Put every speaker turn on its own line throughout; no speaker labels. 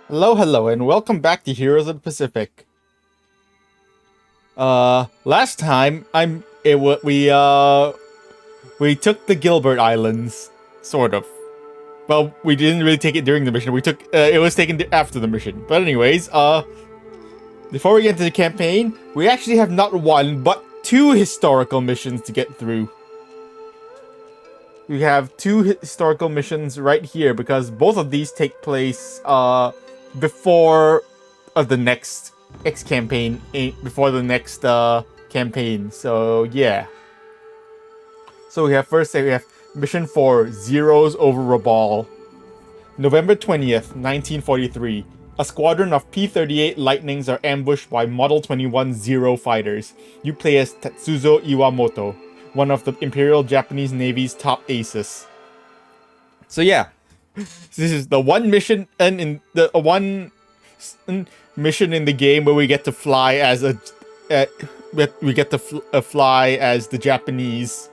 Hello, and welcome back to Heroes of the Pacific. Last time we took the Gilbert Islands, sort of. Well, we didn't really take it during the mission. We took it was taken after the mission. But anyways, before we get into the campaign, we actually have not one but two historical missions to get through. We have two historical missions right here because both of these take place before the next X campaign, before the next campaign. So yeah. So we have mission 4, Zeros over Rabal. November 20th, 1943. A squadron of P-38 Lightnings are ambushed by Model 21 Zero fighters. You play as Tetsuzo Iwamoto, one of the Imperial Japanese Navy's top aces. So yeah, this is the one mission and in the one mission in the game where we get to fly as fly as the Japanese.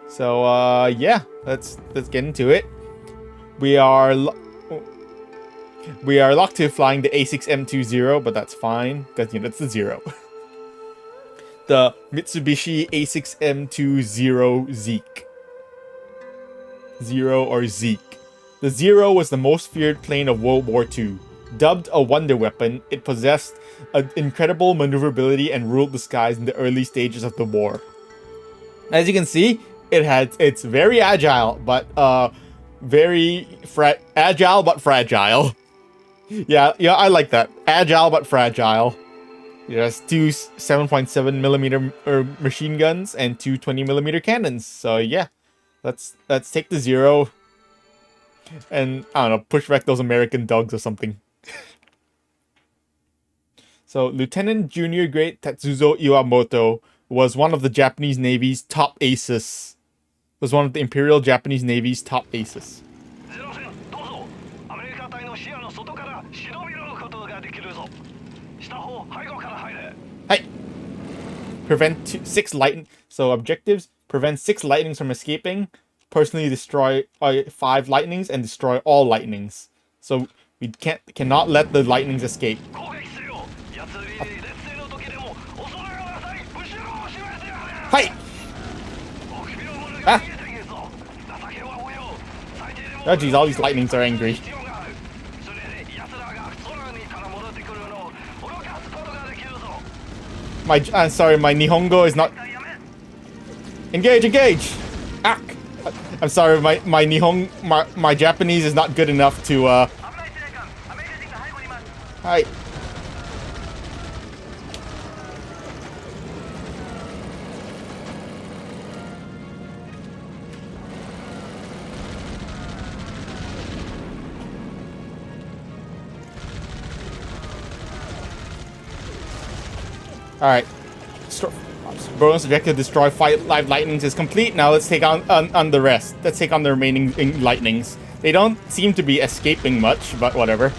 So yeah, let's get into it. We are locked to flying the A6M20, but that's fine because it's the Zero. The Mitsubishi A6M20 Zeke. Zero or Zeke. The Zero was the most feared plane of World War II. Dubbed a wonder weapon, it possessed an incredible maneuverability and ruled the skies in the early stages of the war. As you can see, it's very agile, but agile but fragile. Yeah, I like that. Agile but fragile. It has two 7.7mm machine guns and two 20mm cannons. So yeah, let's take the Zero and I don't know, push back those American dogs or something. So Lieutenant Junior Grade Tetsuzo Iwamoto was one of the Japanese Navy's top aces. Was one of the Imperial Japanese Navy's top aces. Hi. Prevent 6 lightning. So objectives: prevent 6 lightnings from escaping. Personally destroy 5 lightnings and destroy all lightnings. So we cannot let the lightnings escape. Hi. Ah. Oh geez, all these lightnings are angry. I'm sorry, my Nihongo is not... Engage! Ah! I'm sorry, my Japanese is not good enough to, Hi. Alright. Bonus objective: destroy 5 live lightnings is complete. Now let's take on the rest. Let's take on the remaining lightnings. They don't seem to be escaping much, but whatever.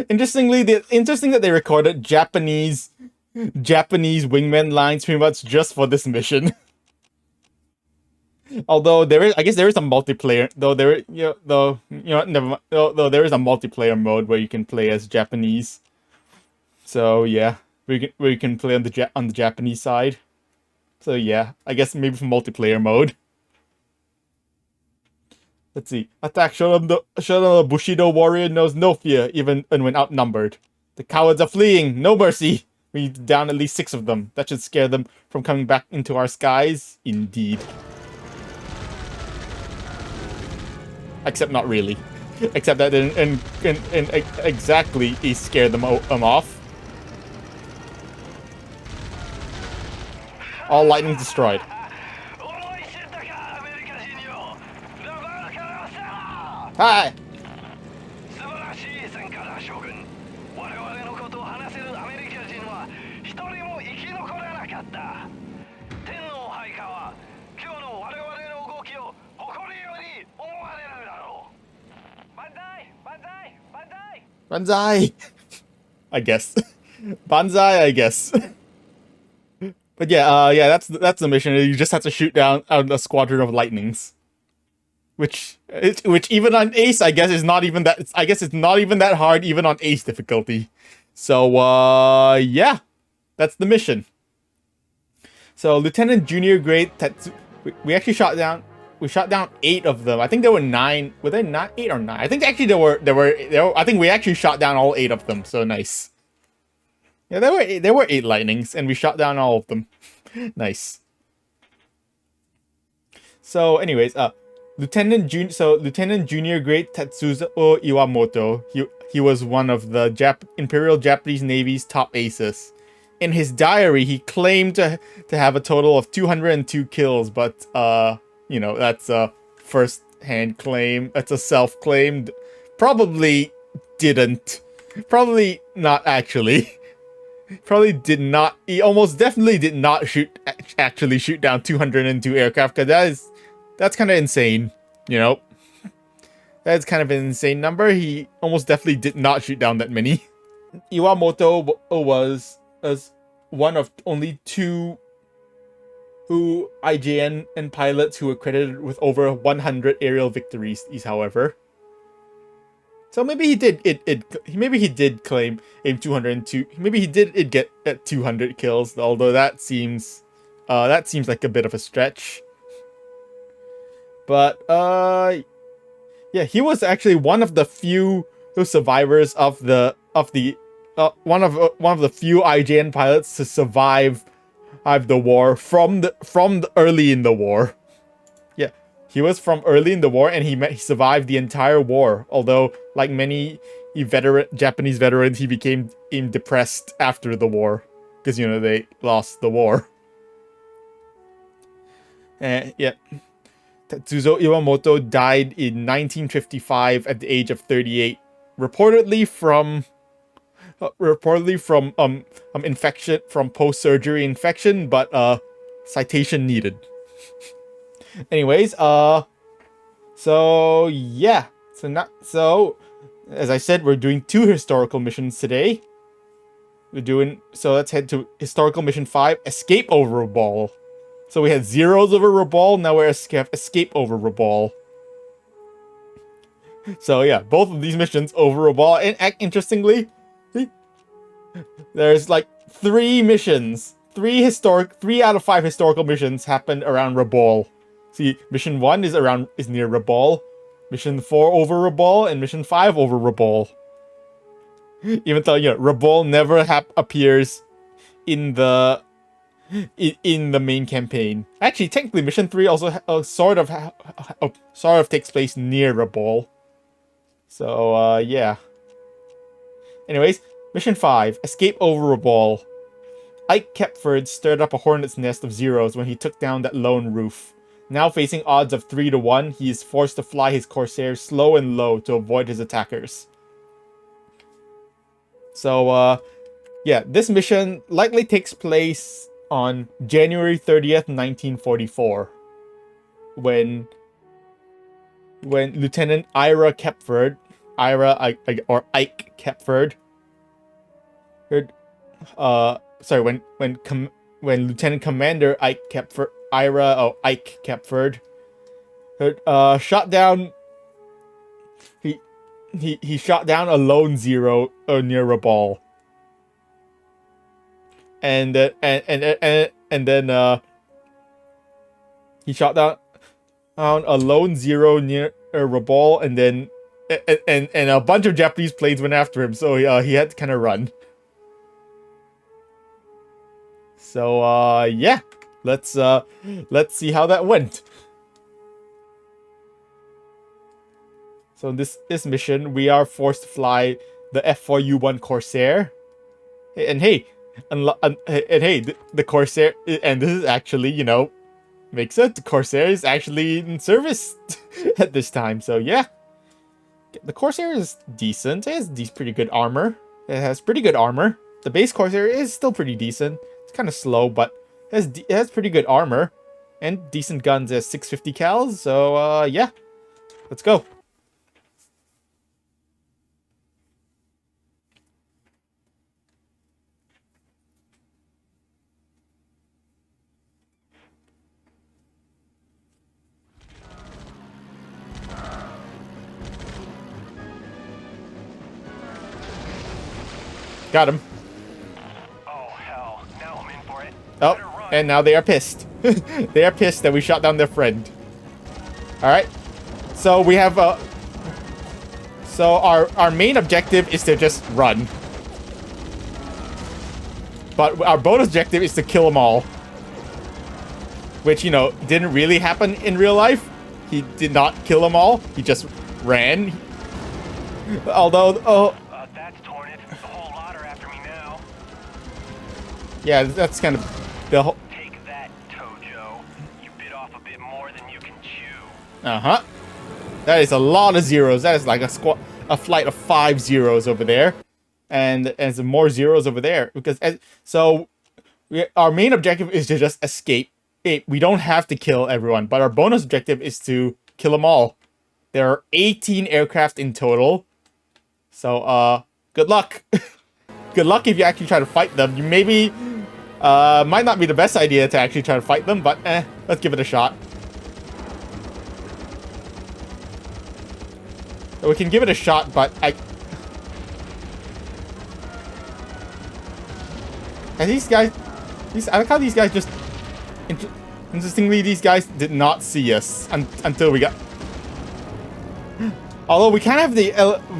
Interesting that they recorded Japanese wingman lines pretty much just for this mission. Although I guess there is a multiplayer. Though there is a multiplayer mode where you can play as Japanese. So yeah, where you can play on the Japanese side. So yeah, I guess maybe for multiplayer mode. Let's see. Attack. Show them the Bushido warrior knows no fear, even when outnumbered. The cowards are fleeing. No mercy. We need to down at least 6 of them. That should scare them from coming back into our skies. Indeed. Except not really. Except that didn't exactly scare them off. All lightning destroyed. Hi! Banzai! I guess. Banzai, I guess. But yeah, that's the mission. You just have to shoot down a squadron of lightnings. which even on Ace, I guess is not even that. I guess it's not even that hard, even on Ace difficulty. So yeah, that's the mission. So Lieutenant Junior Grade Tetsu, we actually shot down. We shot down 8 of them. I think there were 9. Were there not 8 or 9? I think actually there were. I think we actually shot down all 8 of them. So nice. Yeah, there were 8 lightnings, and we shot down all of them. Nice. So, anyways, Lieutenant Junior Grade Tetsuzo Iwamoto. He was one of the Imperial Japanese Navy's top aces. In his diary, he claimed to have a total of 202 kills, but that's a first-hand claim. That's a self-claimed. Probably didn't. Probably not actually. Probably did not. He almost definitely did not actually shoot down 202 aircraft, because that's kind of insane, you know. That's kind of an insane number. He almost definitely did not shoot down that many. Iwamoto was one of only 2 IJN and pilots who were credited with over 100 aerial victories, however. So maybe he did maybe he did claim aim 202. Maybe he did get at 200 kills, although that seems like a bit of a stretch. But yeah, he was actually one of the few survivors of the one of the few IJN pilots to survive the war from the early in the war. Yeah, he was from early in the war, and he survived the entire war. Although, like many Japanese veterans, he became depressed after the war because they lost the war. Yeah. Tetsuzo Iwamoto died in 1955 at the age of 38, reportedly from infection, from post-surgery infection, but citation needed. Anyways, so yeah, so as I said, we're doing 2 historical missions today. So let's head to historical mission 5, escape over a ball. So we had zeros over Rabal, now we're escape over Rabal. So yeah, both of these missions over Rabal, and interestingly, there's like 3 missions. 3 out of 5 historical missions happened around Rabal. See, mission 1 is near Rabal, mission 4 over Rabal, and mission 5 over Rabal. Even though Rabal never appears in the main campaign. Actually, technically, mission 3 also sort of takes place near Rabal. So yeah. Anyways, mission 5, escape over Rabal. Ike Kepford stirred up a hornet's nest of zeros when he took down that lone roof. Now facing odds of 3 to 1, he is forced to fly his Corsair slow and low to avoid his attackers. So yeah, this mission likely takes place on January 30th, 1944, when Lieutenant Ira Kepford, or Ike Kepford, when Lieutenant Commander Ike Kepford, shot down. He shot down a lone zero near Rabal. And then he shot down a lone zero near Rabal, and then and a bunch of Japanese planes went after him, so he had to kind of run. So yeah, let's see how that went. So in this mission, we are forced to fly the F4U-1 Corsair, and hey. The Corsair, and this is actually, makes it. The Corsair is actually in service at this time, so yeah. The Corsair is decent. It has pretty good armor. The base Corsair is still pretty decent. It's kind of slow, but it has pretty good armor. And decent guns as 650 cals, so yeah. Let's go. Got him.
Oh hell! Now I'm in for it.
Oh,
Better run.
and now they are pissed. They are pissed that we shot down their friend. All right. So we have so our main objective is to just run. But our bonus objective is to kill them all. Which, you know, didn't really happen in real life. He did not kill them all. He just ran. Although, oh...
That's torn it. The whole lot are after me now.
Yeah, that's kind of the whole...
Take that, Tojo. You bit off a bit more than you can chew.
Uh-huh. That is a lot of zeros. That is like a flight of 5 zeros over there. And some more zeros over there. Because, so, our main objective is to just escape. We don't have to kill everyone, but our bonus objective is to kill them all. There are 18 aircraft in total. So, good luck. Good luck if you actually try to fight them. You maybe, might not be the best idea to actually try to fight them, but let's give it a shot. We can give it a shot, but and these guys, I like how these guys just... Interestingly, these guys did not see us until we got... Although we kind of have the...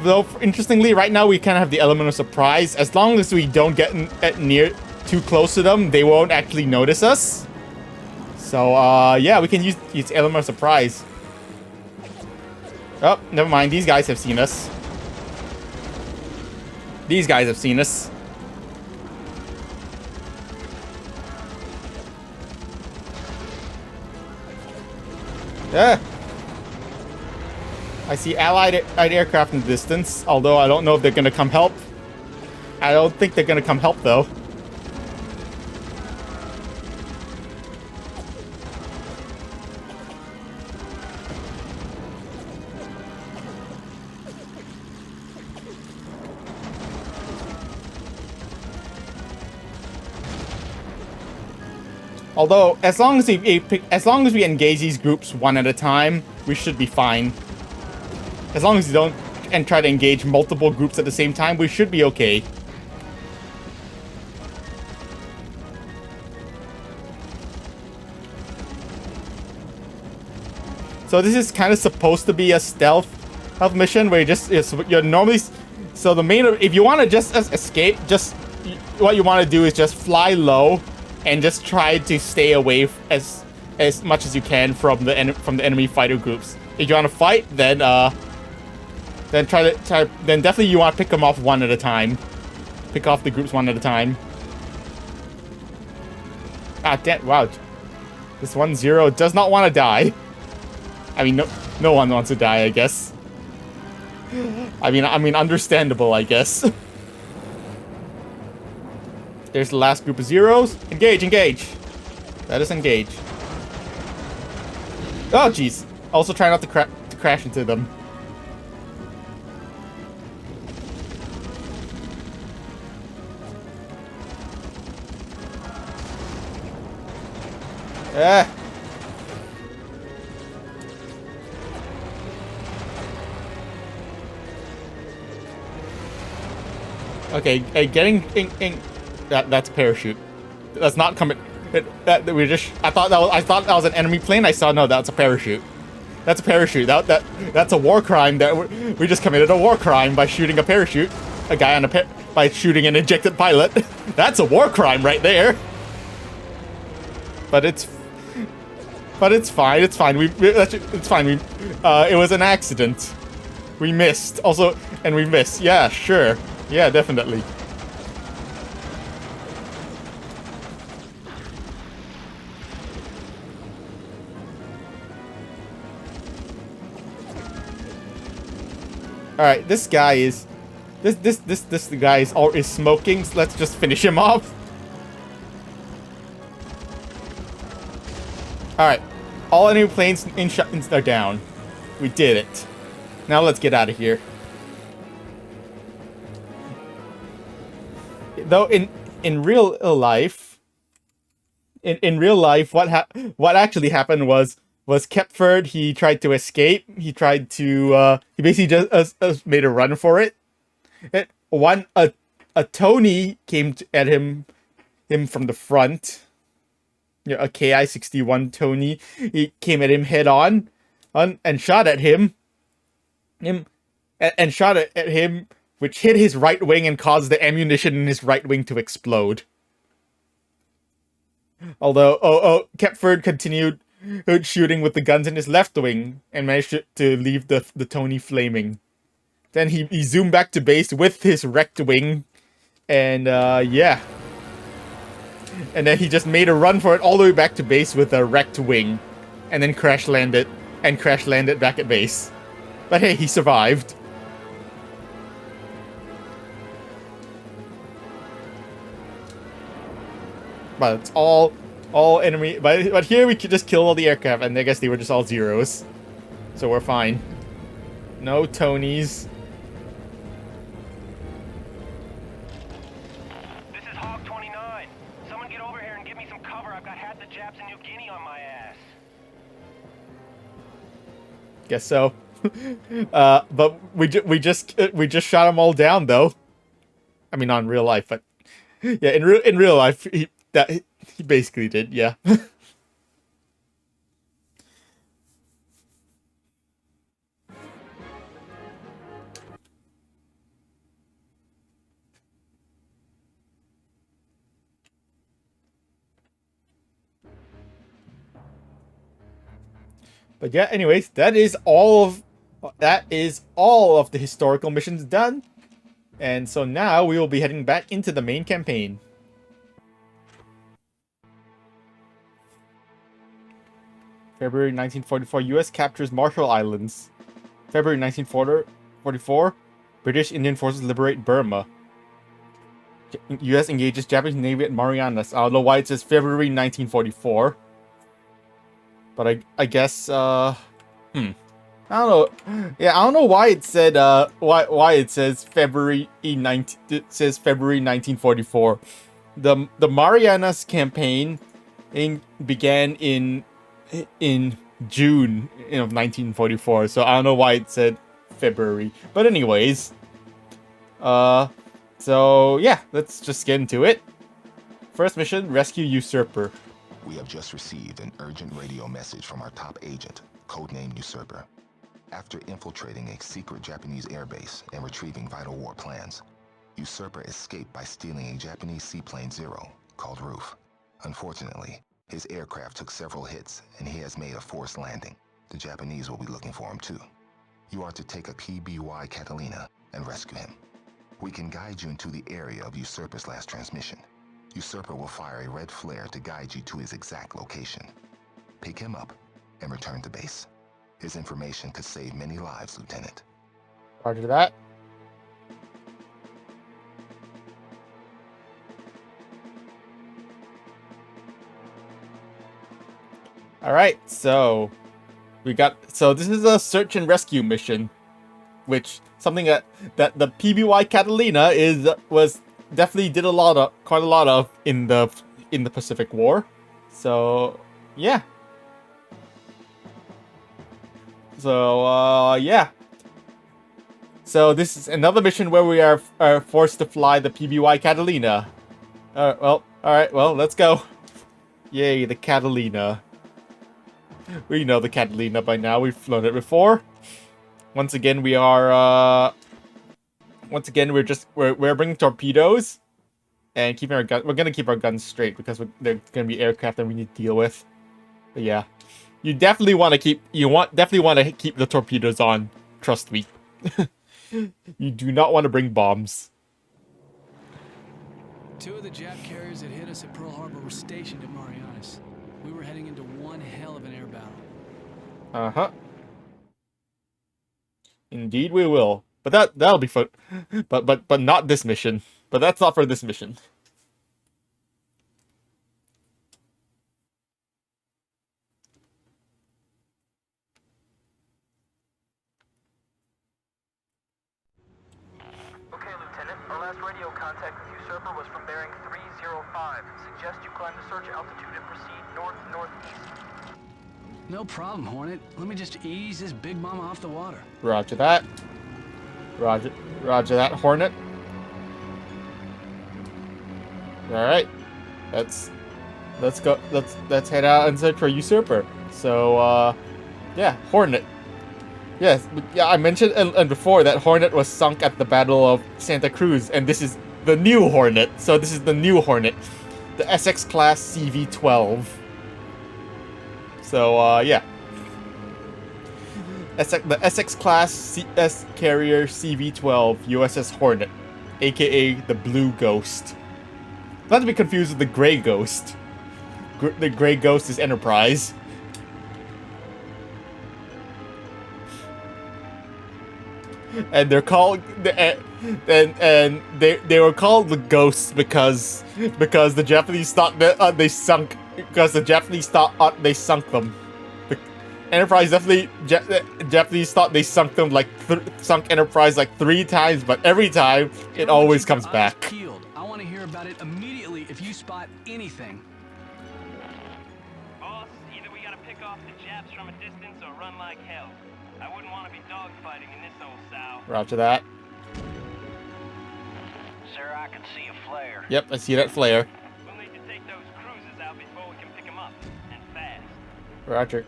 Though, interestingly, right now we kind of have the element of surprise. As long as we don't get near too close to them, they won't actually notice us. So, yeah, we can use element of surprise. Oh, never mind. These guys have seen us. These guys have seen us. Yeah. I see allied aircraft in the distance, although I don't know if they're gonna come help. I don't think they're gonna come help, though. Although, as long as we engage these groups one at a time, we should be fine. As long as you don't and try to engage multiple groups at the same time, we should be okay. So this is kind of supposed to be a stealth mission where you're normally... So the main... If you want to just escape, what you want to do is just fly low and just try to stay away as much as you can from the enemy fighter groups. If you want to fight, then definitely you want to pick them off one at a time. Pick off the groups one at a time. Ah, damn! Wow, this 1-0 does not want to die. I mean, no one wants to die, I guess. I mean, understandable, I guess. There's the last group of zeros. Engage, engage. Let us engage. Oh, jeez. Also try not to crash into them. Okay, getting in that's a parachute. That's not coming. I thought that was an enemy plane. I saw no, that's a parachute. That's a parachute. That's a war crime. That we just committed a war crime by shooting a parachute. A guy on by shooting an ejected pilot. That's a war crime right there. But it's fine. It's fine. It's fine. It was an accident. We missed. Also, and we missed. Yeah, sure. Yeah, definitely. All right, this guy is smoking. So let's just finish him off. All right, all enemy planes are down. We did it. Now let's get out of here. Though in real life, what actually happened was Kepford. He tried to escape. He tried to he basically just made a run for it. It won a a Tony came at him from the front. You know, a KI-61 Tony. He came at him head on and shot at him. And shot at him, which hit his right wing and caused the ammunition in his right wing to explode. Although, Kepford continued shooting with the guns in his left wing and managed to leave the Tony flaming. Then he zoomed back to base with his wrecked wing, and yeah. And then he just made a run for it all the way back to base with a wrecked wing, and then crash landed back at base. But hey, he survived. But it's all enemy. But here we could just kill all the aircraft, and I guess they were just all zeros, so we're fine. No Tonys.
This is Hawk 29. Someone get over here and give me some cover. I've got half the Japs in New Guinea on my ass.
Guess so. But we just shot them all down, though. I mean, not in real life, but yeah, in real life, he basically did, yeah. But yeah, anyways, that is all of the historical missions done. And so now we will be heading back into the main campaign. February 1944, US captures Marshall Islands. February 1944, British Indian forces liberate Burma. US engages Japanese Navy at Marianas. I don't know why it says February 1944. But I guess, I don't know. Yeah, I don't know why it said, why it says February 1944. The Marianas campaign began in June of 1944, so I don't know why it said February. But anyways, so yeah, let's just get into it. First mission, rescue Usurper.
We have just received an urgent radio message from our top agent, codenamed Usurper. After infiltrating a secret Japanese airbase and retrieving vital war plans, Usurper escaped by stealing a Japanese Seaplane Zero, called Roof. Unfortunately, his aircraft took several hits and he has made a forced landing. The Japanese will be looking for him too. You are to take a PBY Catalina and rescue him. We can guide you into the area of Usurper's last transmission. Usurper will fire a red flare to guide you to his exact location. Pick him up and return to base. His information could save many lives, Lieutenant.
Roger that. Alright, so this is a search and rescue mission, which something that the PBY Catalina was definitely did quite a lot of in the Pacific War. So yeah. So yeah. So this is another mission where we are forced to fly the PBY Catalina. Alright, well, let's go. Yay, the Catalina. We know the Catalina by now. We've flown it before. Once again, we're bringing torpedoes and keeping our gun. We're gonna keep our guns straight because they're gonna be aircraft that we need to deal with. But yeah, you definitely want to keep the torpedoes on. Trust me. You do not want to bring bombs.
Two of the Jap carriers that hit us at Pearl Harbor were stationed at Marianas. We were heading into one hell of an air battle.
Uh-huh. Indeed we will. But that'll be fun. But not this mission. But that's not for this mission.
Okay, Lieutenant. Our last radio contact with Usurper was from bearing 305. Suggest you climb the search altitude and proceed north-northeast.
No problem, Hornet. Let me just ease this big mama off the water.
Roger that. Roger that, Hornet. All right, let's go. Let's head out and search for usurper. So yeah, Hornet. Yes, yeah, I mentioned and before that Hornet was sunk at the Battle of Santa Cruz, and this is the new Hornet. So this is the new Hornet, the SX class CV-12. So yeah, the SX class CS carrier CV-12 USS Hornet, aka the Blue Ghost. Not to be confused with the Gray Ghost. The Gray Ghost is Enterprise. And they're called and they were called the Ghosts because the Japanese thought that they sunk they sunk them. The Enterprise definitely Japanese thought they sunk them sunk Enterprise like 3 times, but every time it always comes back.
Peeled. I want to hear about it immediately if you spot anything.
Boss, either we gotta pick off the Japs from a distance or run like hell. I wouldn't want to be dogfighting in this old sow.
Roger that.
Sir, I can see a flare.
Yep, I see that flare.
We'll need to take those cruisers out before we can pick them up. And fast.
Roger.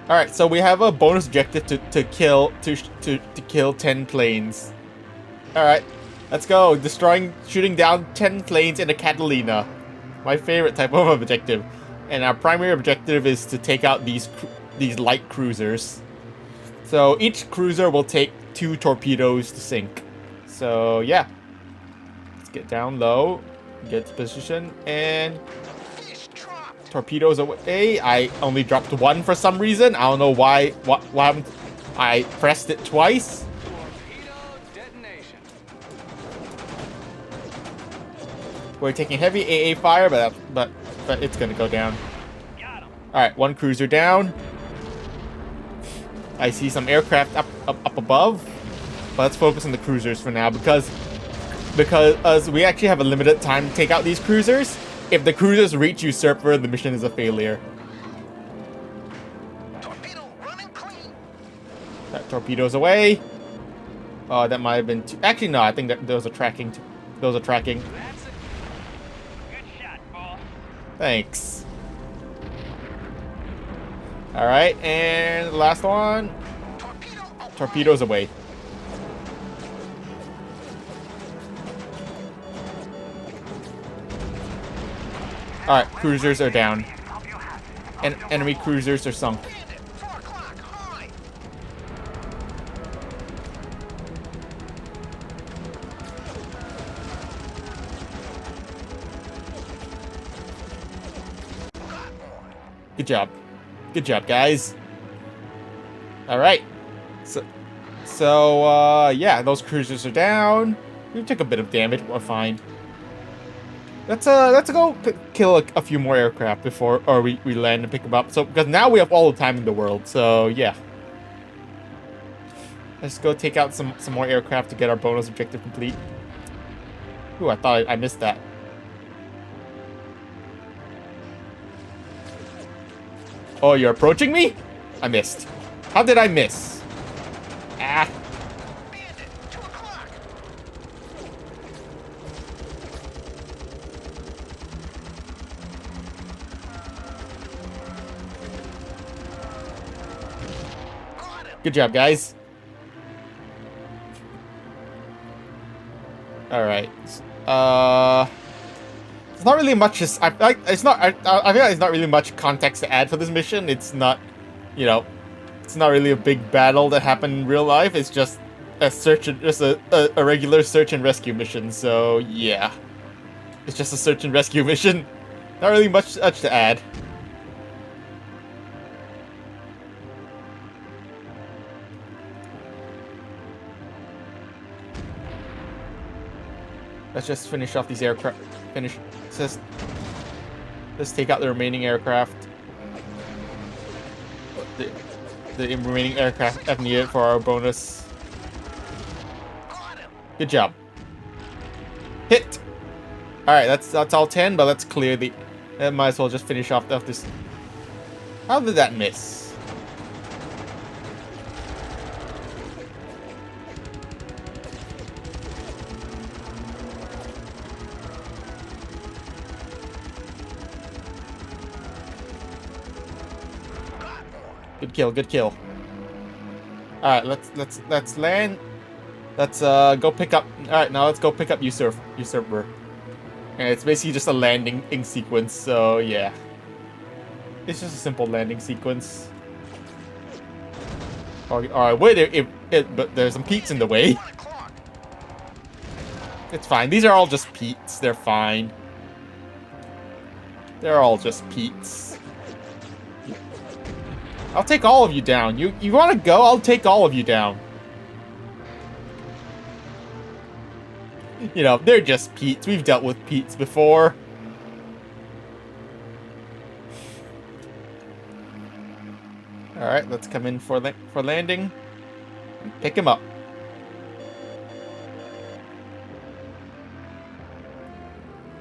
Alright, so we have a bonus objective to kill 10 planes. Alright, let's go. Shooting down 10 planes in a Catalina. My favorite type of objective. And our primary objective is to take out these light cruisers. So each cruiser will take 2 torpedoes to sink. So yeah, let's get down low, get to position, and torpedoes away. I only dropped 1 for some reason. I don't know why. What happened? I pressed it twice.
Torpedo detonation.
We're taking heavy AA fire, but it's gonna go down.
Got 'em.
All right, 1 cruiser down. I see some aircraft up above, but let's focus on the cruisers for now because we actually have a limited time to take out these cruisers. If the cruisers reach usurper, the mission is a failure.
Torpedo running clean.
That torpedoes away. Oh, that might have been actually no. I think that those are tracking. Those are tracking.
That's it. Good shot, boss.
Thanks. All right, and the last one. Torpedoes away. All right, cruisers are down. And enemy cruisers are sunk. Good job. Good job, guys. All right. So yeah, those cruisers are down. We took a bit of damage. We're fine. Let's go kill a few more aircraft before we land and pick them up. So because now we have all the time in the world. So yeah. Let's go take out some more aircraft to get our bonus objective complete. Ooh, I thought I missed that. Oh, you're approaching me? I missed. How did I miss? Ah. Good job, guys. All right. It's not really much. I feel like it's not really much context to add for this mission. It's not, you know, it's not really a big battle that happened in real life. It's just a regular search and rescue mission. So yeah, it's just a search and rescue mission. Not really much to add. Let's just finish off these aircraft. Let's take out the remaining aircraft. The remaining aircraft I've needed for our bonus. Good job. Hit. All right, that's all 10, but let's clear the. Might as well just finish off this. How did that miss? Good kill, good kill. Alright, let's land. Let's go pick up. Alright, now let's go pick up Usurper. And it's basically just a landing sequence, so yeah. It's just a simple landing sequence. Alright, wait, but there's some Pete's in the way. It's fine. These are all just Pete's. They're fine. They're all just Pete's. I'll take all of you down. You want to go? I'll take all of you down. You know, they're just Pete's. We've dealt with Pete's before. Alright, let's come in for landing. And pick him up.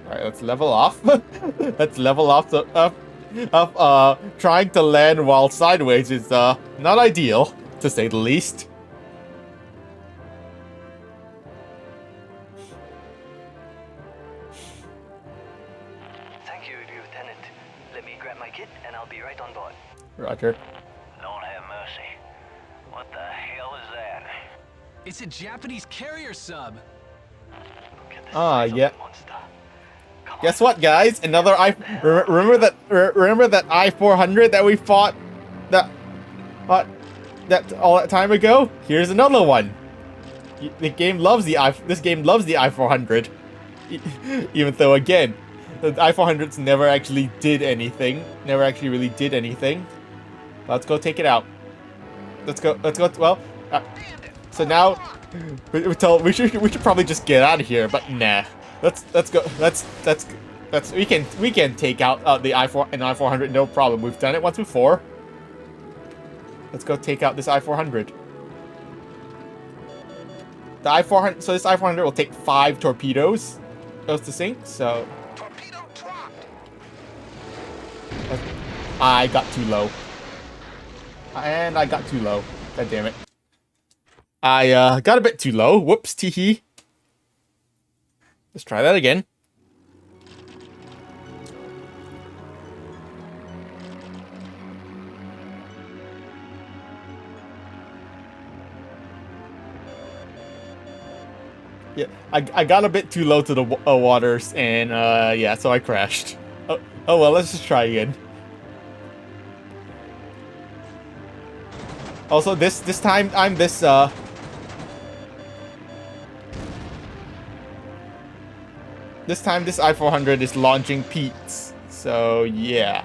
Alright, let's level off. Let's level off trying to land while sideways is not ideal, to say the least.
Thank you, Lieutenant. Let me grab my kit and I'll be right on board.
Roger.
Lord have mercy. What the hell is that?
It's a Japanese carrier sub.
Look at the
Ah,
size of
yeah.
the monster. Come
Guess
on.
what, guys? Another remember that I-400 that we fought that all that time ago? Here's another one. The game loves this game loves the I-400. Even though, again, the I-400s never actually did anything. Never actually really did anything. Let's go take it out. Let's go. Well, so now we should probably just get out of here. But nah. Let's go. We can take out the I-400 no problem. We've done it once before. Let's go take out this I-400. The I-400. So this I-400 will take 5 torpedoes. Those to sink. So
Torpedo dropped.
I got too low. And I got too low. God damn it. I got a bit too low. Whoops, teehee. Let's try that again. Yeah, I got a bit too low to the waters, and yeah, so I crashed. Oh well, let's just try again. Also, this time I'm this This time, this I-400 is launching Pete's, so yeah.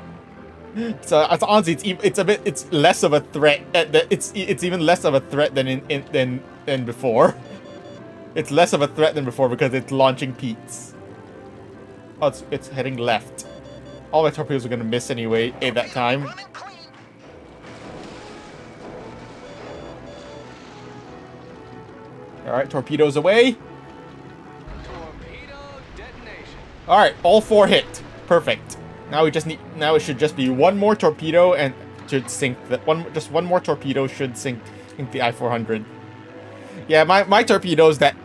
So honestly, it's less of a threat. It's even less of a threat than before. It's less of a threat than before because it's launching Pete's. Oh, it's heading left. All my torpedoes are gonna miss anyway at that time.
Running clean.
All right, torpedoes away.
Torpedo detonation.
All right, all 4 hit. Perfect. Now it should just be one more torpedo and should sink just one more torpedo should sink the I-400. Yeah, my torpedoes that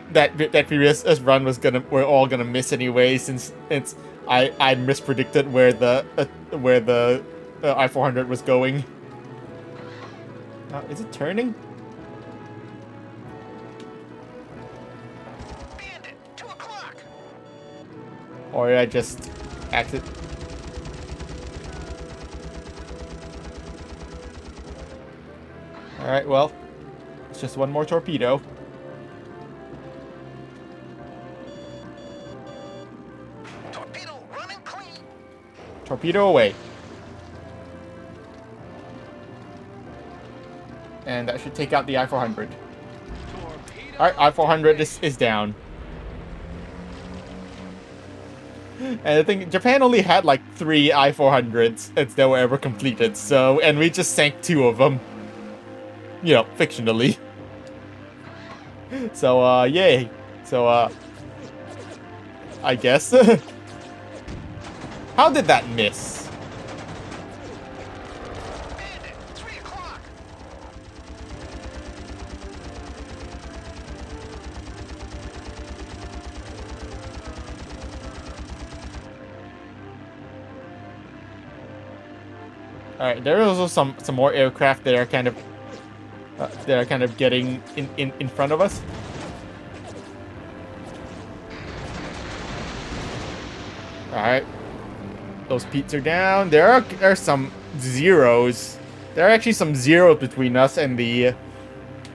previous run were all gonna miss anyway since I mispredicted where the I-400 was going. Is it turning?
Bandit, 2 o'clock.
Or did I just acted? All right, well, it's just one more torpedo.
Torpedo running clean.
Torpedo away. And that should take out the I-400.
Torpedo.
Alright, I-400 is down. And I think Japan only had like 3 I-400s that were ever completed, so, and we just sank 2 of them. You know, fictionally. So, yay. So, I guess. How did that miss?
Bandit, 3 o'clock.
All right, there are also some more aircraft that are kind of getting in front of us. All right, those Petes are down. There are some zeros. There are actually some zeros between us and the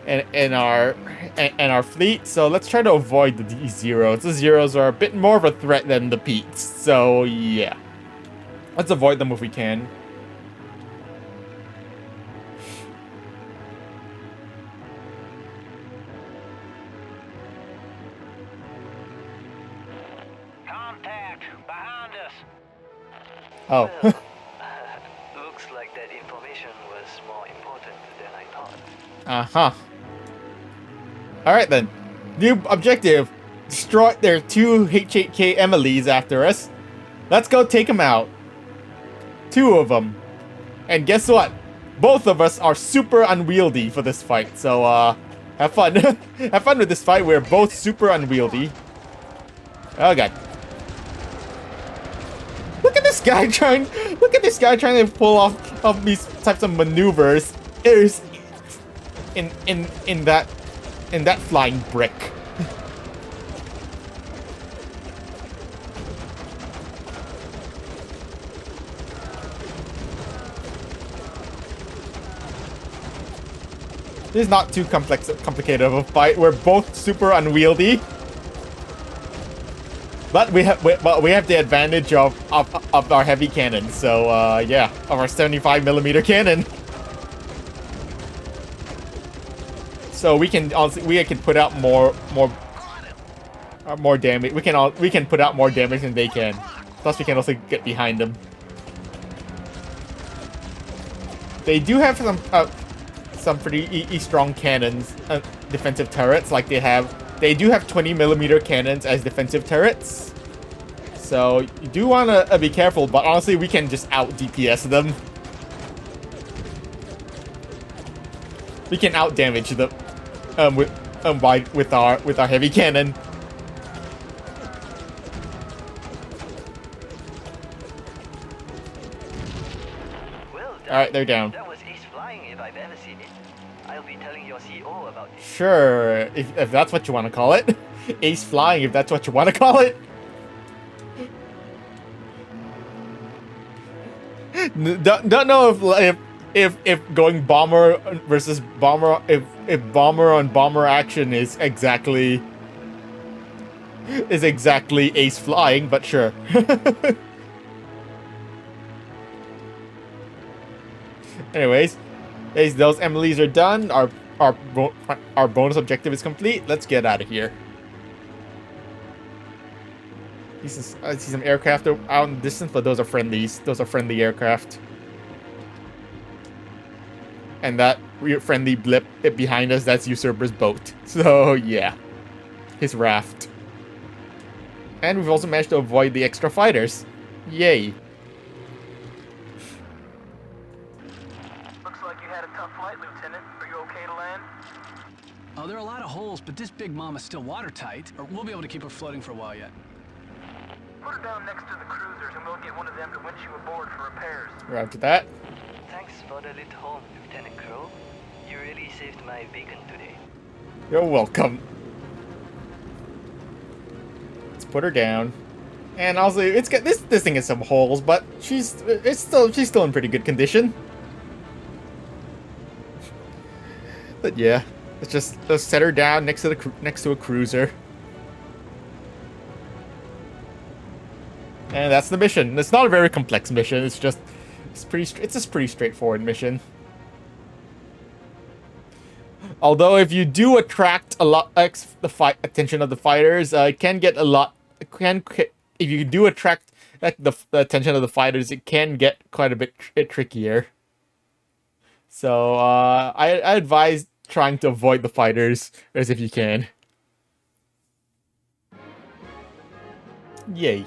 and our fleet. So let's try to avoid these zeros. The zeros are a bit more of a threat than the Petes. So yeah, let's avoid them if we can.
Contact behind us.
Oh.
Looks like that information was more important than I thought.
Uh-huh. Alright then. New objective. Destroy their 2 H8K Emilys after us. Let's go take them out. 2 of them. And guess what? Both of us are super unwieldy for this fight. So, have fun. Have fun with this fight. We're both super unwieldy. Oh god. Look at this guy trying to pull off these types of maneuvers. There's in that flying brick. This is not too complicated of a fight. We're both super unwieldy. But we have the advantage of our heavy cannon. So yeah, of our 75mm cannon. So we can put out more damage. We can put out more damage than they can. Plus we can also get behind them. They do have some pretty strong cannons, defensive turrets. Like they do have 20mm cannons as defensive turrets. So you do want to be careful, but honestly we can just out DPS them. We can out damage them with our heavy cannon.
Well,
Alright, they're down.
that was ace flying if I've ever seen it. I'll be telling your CEO about this.
Sure, if that's what you want to call it. Ace flying, if that's what you want to call it. Don't know if going bomber versus bomber, if bomber on bomber action is exactly ace flying, but sure. Anyways, those Emilys are done. Our bonus objective is complete. Let's get out of here. I see some aircraft out in the distance, but those are friendlies. Those are friendly aircraft. And that friendly blip behind us, that's Usurper's boat. So, yeah. His raft. And we've also managed to avoid the extra fighters. Yay.
Looks like you had a tough flight, Lieutenant. Are you okay to land?
Oh, there are a lot of holes, but this big mama's still watertight. Or we'll be able to keep her floating for a while yet.
Put her down next to the cruisers and we'll get one of them to winch you aboard for repairs.
Roger that.
Thanks for the lift home, Lieutenant Crow. You really saved my bacon today.
You're welcome. Let's put her down. And also, it's got this thing has some holes, but she's still in pretty good condition. But yeah, let's set her down next to a cruiser. And that's the mission. It's not a very complex mission. It's a pretty straightforward mission. Although if you do attract a lot the attention of the fighters, it can get a lot. If you do attract the attention of the fighters, it can get quite a bit trickier. So I advise trying to avoid the fighters as if you can. Yay.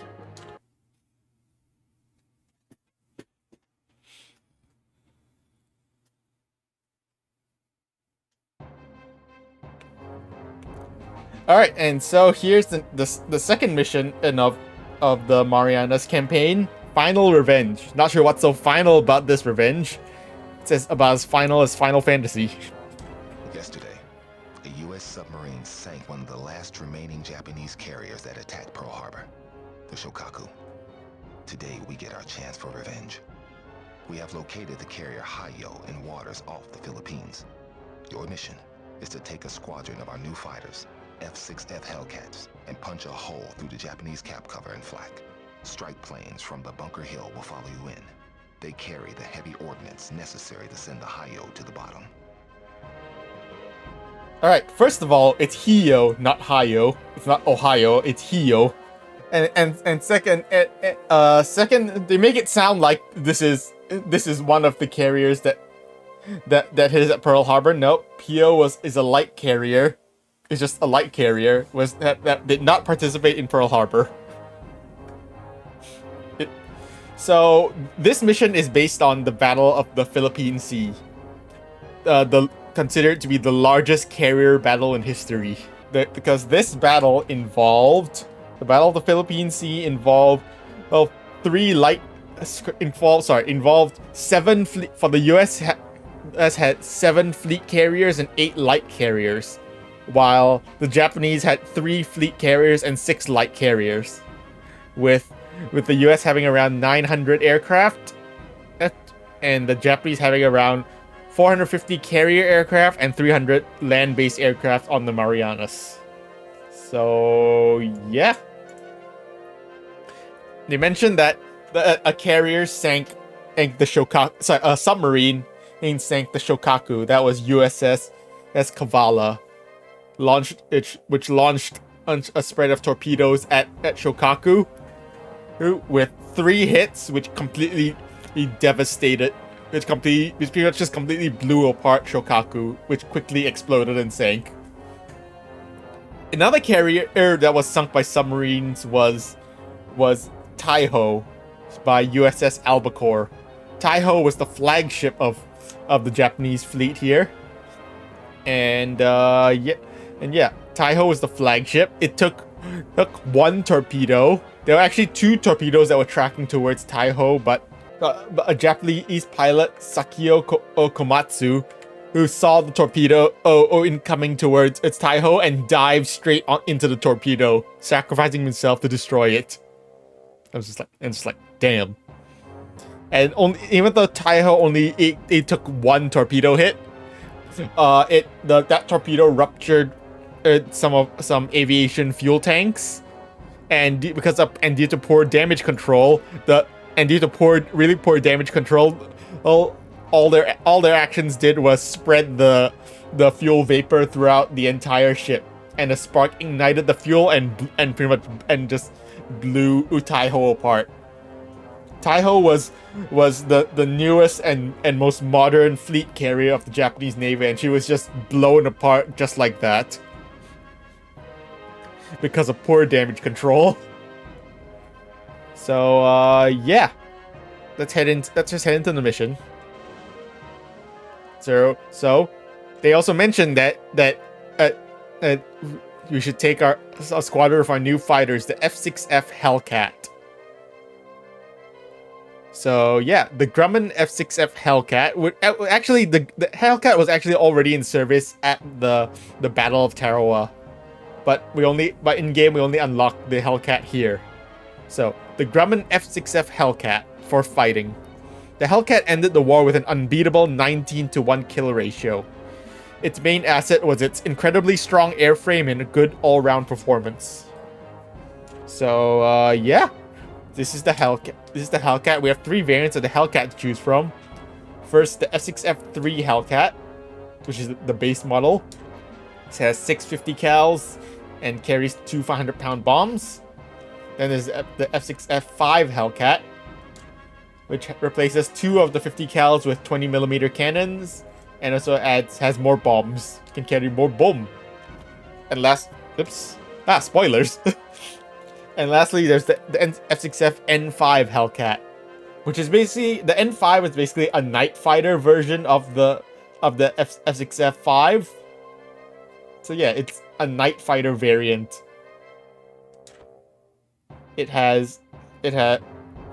Alright, and so here's the second mission of the Marianas campaign. final revenge. Not sure what's so final about this revenge. It says about as final as Final Fantasy.
Yesterday, a U.S. submarine sank one of the last remaining Japanese carriers that attacked Pearl Harbor, the Shokaku. Today, we get our chance for revenge. We have located the carrier Hayo in waters off the Philippines. Your mission is to take a squadron of our new fighters, F-6F Hellcats, and punch a hole through the Japanese cap cover and flak. Strike planes from the Bunker Hill will follow you in. They carry the heavy ordnance necessary to send the Hayo to the bottom.
Alright, first of all, it's Hiyo, not Hayo. It's not Ohio, it's Hiyo. And second, second, they make it sound like this is one of the carriers that hit at Pearl Harbor. Nope, Hiyo is a light carrier. It's just a light carrier that did not participate in Pearl Harbor. So this mission is based on the Battle of the Philippine Sea, considered to be the largest carrier battle in history. Because this battle involved the Battle of the Philippine Sea involved involved 7 fleet. For the US had 7 fleet carriers and 8 light carriers, while the Japanese had 3 fleet carriers and 6 light carriers, with the US having around 900 aircraft, and the Japanese having around 450 carrier aircraft and 300 land-based aircraft on the Marianas. So yeah, they mentioned that a carrier sank the Shokaku. Sorry, a submarine sank the Shokaku. That was USS Kavala, which launched a spread of torpedoes at Shokaku, with 3 hits, which completely devastated. Which pretty much just completely blew apart Shokaku, which quickly exploded and sank. Another carrier that was sunk by submarines was Taiho by USS Albacore. Taiho was the flagship of the Japanese fleet here, and Taiho was the flagship. It took 1 torpedo. There were actually 2 torpedoes that were tracking towards Taiho, but a Japanese pilot, Sakio Komatsu, who saw the torpedo incoming towards its Taiho and dived straight into the torpedo, sacrificing himself to destroy it. I was just like, damn. And even though Taiho it took 1 torpedo hit, that torpedo ruptured some aviation fuel tanks, and due to poor damage control, really poor damage control, all their actions did was spread the fuel vapor throughout the entire ship, and a spark ignited the fuel and pretty much just blew Taiho apart. Taiho was the newest and most modern fleet carrier of the Japanese Navy, and she was just blown apart just like that because of poor damage control. So yeah, let's just head into the mission. So they also mentioned that we should take a squadron of our new fighters, the F-6F Hellcat. So yeah, the Grumman F-6F Hellcat the Hellcat was actually already in service at the Battle of Tarawa, but in game we only unlocked the Hellcat here. So the Grumman F-6F Hellcat for fighting. The Hellcat ended the war with an unbeatable 19-to-1 kill ratio. Its main asset was its incredibly strong airframe and a good all-round performance. So yeah, this is the Hellcat. We have 3 variants of the Hellcat to choose from. First, the F-6F3 Hellcat, which is the base model. It has 650 cals and carries 2 500-pound bombs. Then there's the F-6F5 Hellcat, which replaces 2 of the 50 cals with 20mm cannons, and also has more bombs. Can carry more boom. And spoilers. And lastly, there's the F-6F N5 Hellcat, which is basically the N5 is basically a night fighter version of the F-6F5. So yeah, it's a night fighter variant. It has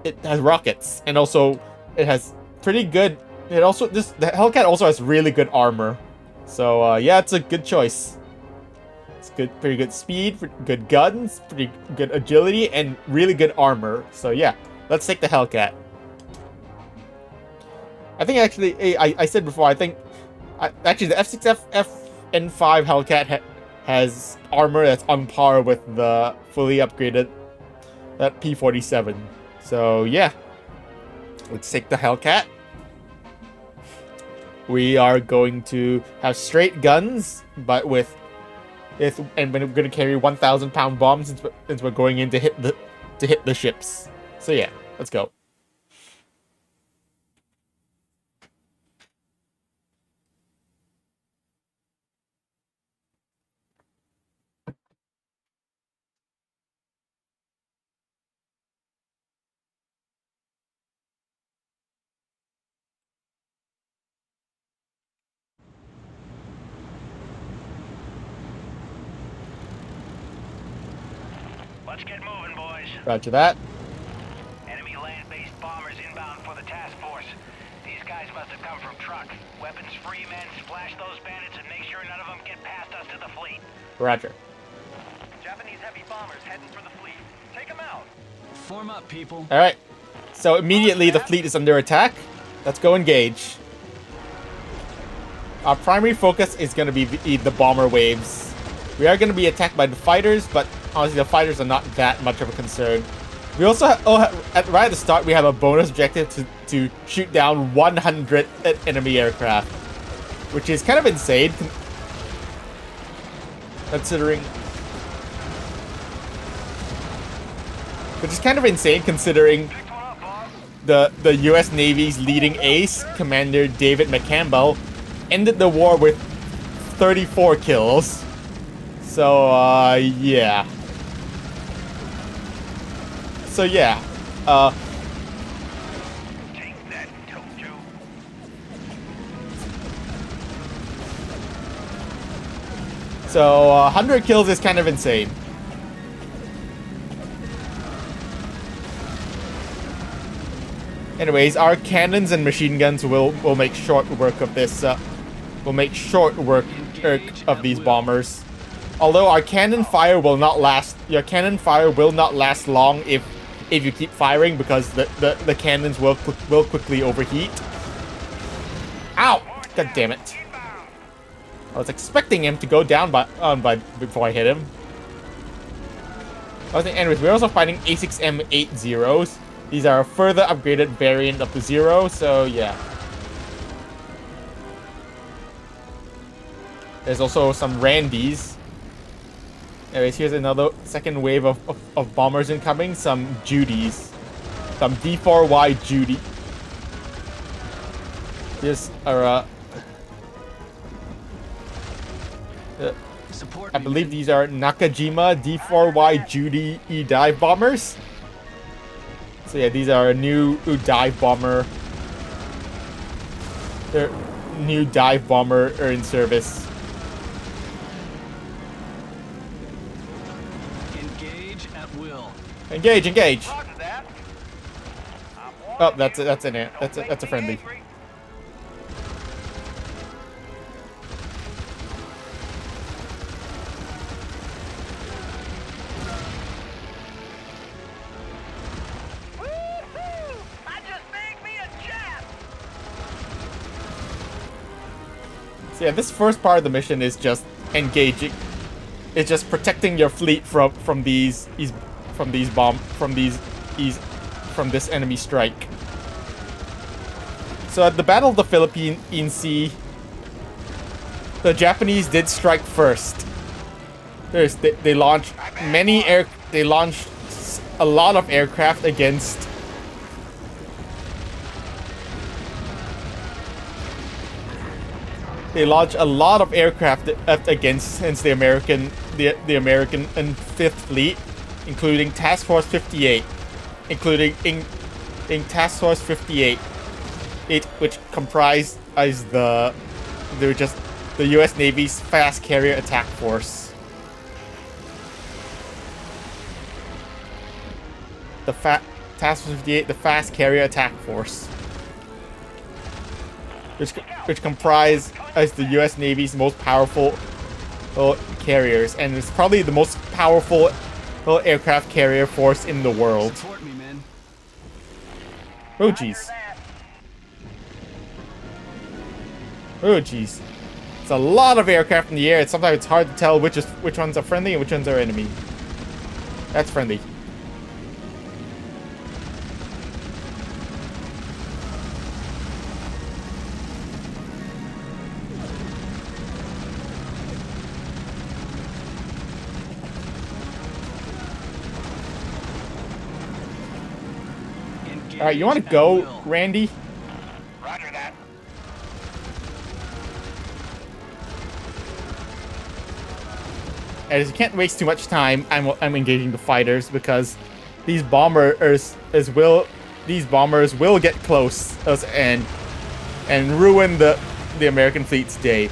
it has rockets, and also it has pretty good. The Hellcat also has really good armor. So yeah, it's a good choice. It's pretty good speed, good guns, pretty good agility, and really good armor. So yeah, let's take the Hellcat. I think actually, I said before, I think actually the F6F N5 Hellcat has armor that's on par with the fully upgraded that P47. So yeah, let's take the Hellcat. We are going to have straight guns, but and we're going to carry 1,000-pound bombs since we're going in to hit the ships. So yeah, let's go.
Let's get moving, boys.
Roger that.
Enemy land-based bombers inbound for the task force. These guys must have come from truck. Weapons-free men, splash those bandits and make sure none of them get past us to the fleet.
Roger.
Japanese heavy bombers heading for the fleet. Take them out.
Form up, people.
All right. So immediately the fleet is under attack. Let's go engage. Our primary focus is going to be the bomber waves. We are going to be attacked by the fighters, but honestly, the fighters are not that much of a concern. We also right at the start, we have a bonus objective to shoot down 100 enemy aircraft, which is kind of insane, considering. Which is kind of insane considering the U.S. Navy's leading ace, Commander David McCampbell, ended the war with 34 kills. So, yeah. So, yeah.
Take that, Tojo.
So, 100 kills is kind of insane. Anyways, our cannons and machine guns will make short work of this. Will make short work of these bombers. Although our cannon fire will not last. Your cannon fire will not last long if you keep firing, because the cannons will quickly overheat. Ow! God damn it! I was expecting him to go down before I hit him. Anyways, we're also fighting A6M80s. These are a further upgraded variant of the Zero, so yeah. There's also some Randys. Anyways, here's another second wave of bombers incoming. Some Judys. Some D4Y Judy. Here's our, I believe these are Nakajima D4Y Judy E-Dive bombers. So yeah, these are a new dive bomber. They're new dive bomber are in service.
Engage at will.
Engage, engage.
Roger that.
Oh, that's a friendly. So yeah, this first part of the mission is just engaging. It's just protecting your fleet from this enemy strike. So at the Battle of the Philippine Sea, the Japanese did strike first. They launched a lot of aircraft against. They launched a lot of aircraft against the American and Fifth Fleet, including Task Force 58, Task Force 58, which comprised the U.S. Navy's fast carrier attack force. The Task Force 58, the Fast Carrier Attack Force, which comprise as the U.S. Navy's most powerful carriers, and it's probably the most powerful aircraft carrier force in the world.
Support me, man.
Oh jeez. Oh jeez. It's a lot of aircraft in the air. Sometimes it's hard to tell which ones are friendly and which ones are enemy. That's friendly. Alright, you want to go, Randy?
Roger that.
As you can't waste too much time, I'm engaging the fighters because these bombers will get close and ruin the American fleet's day.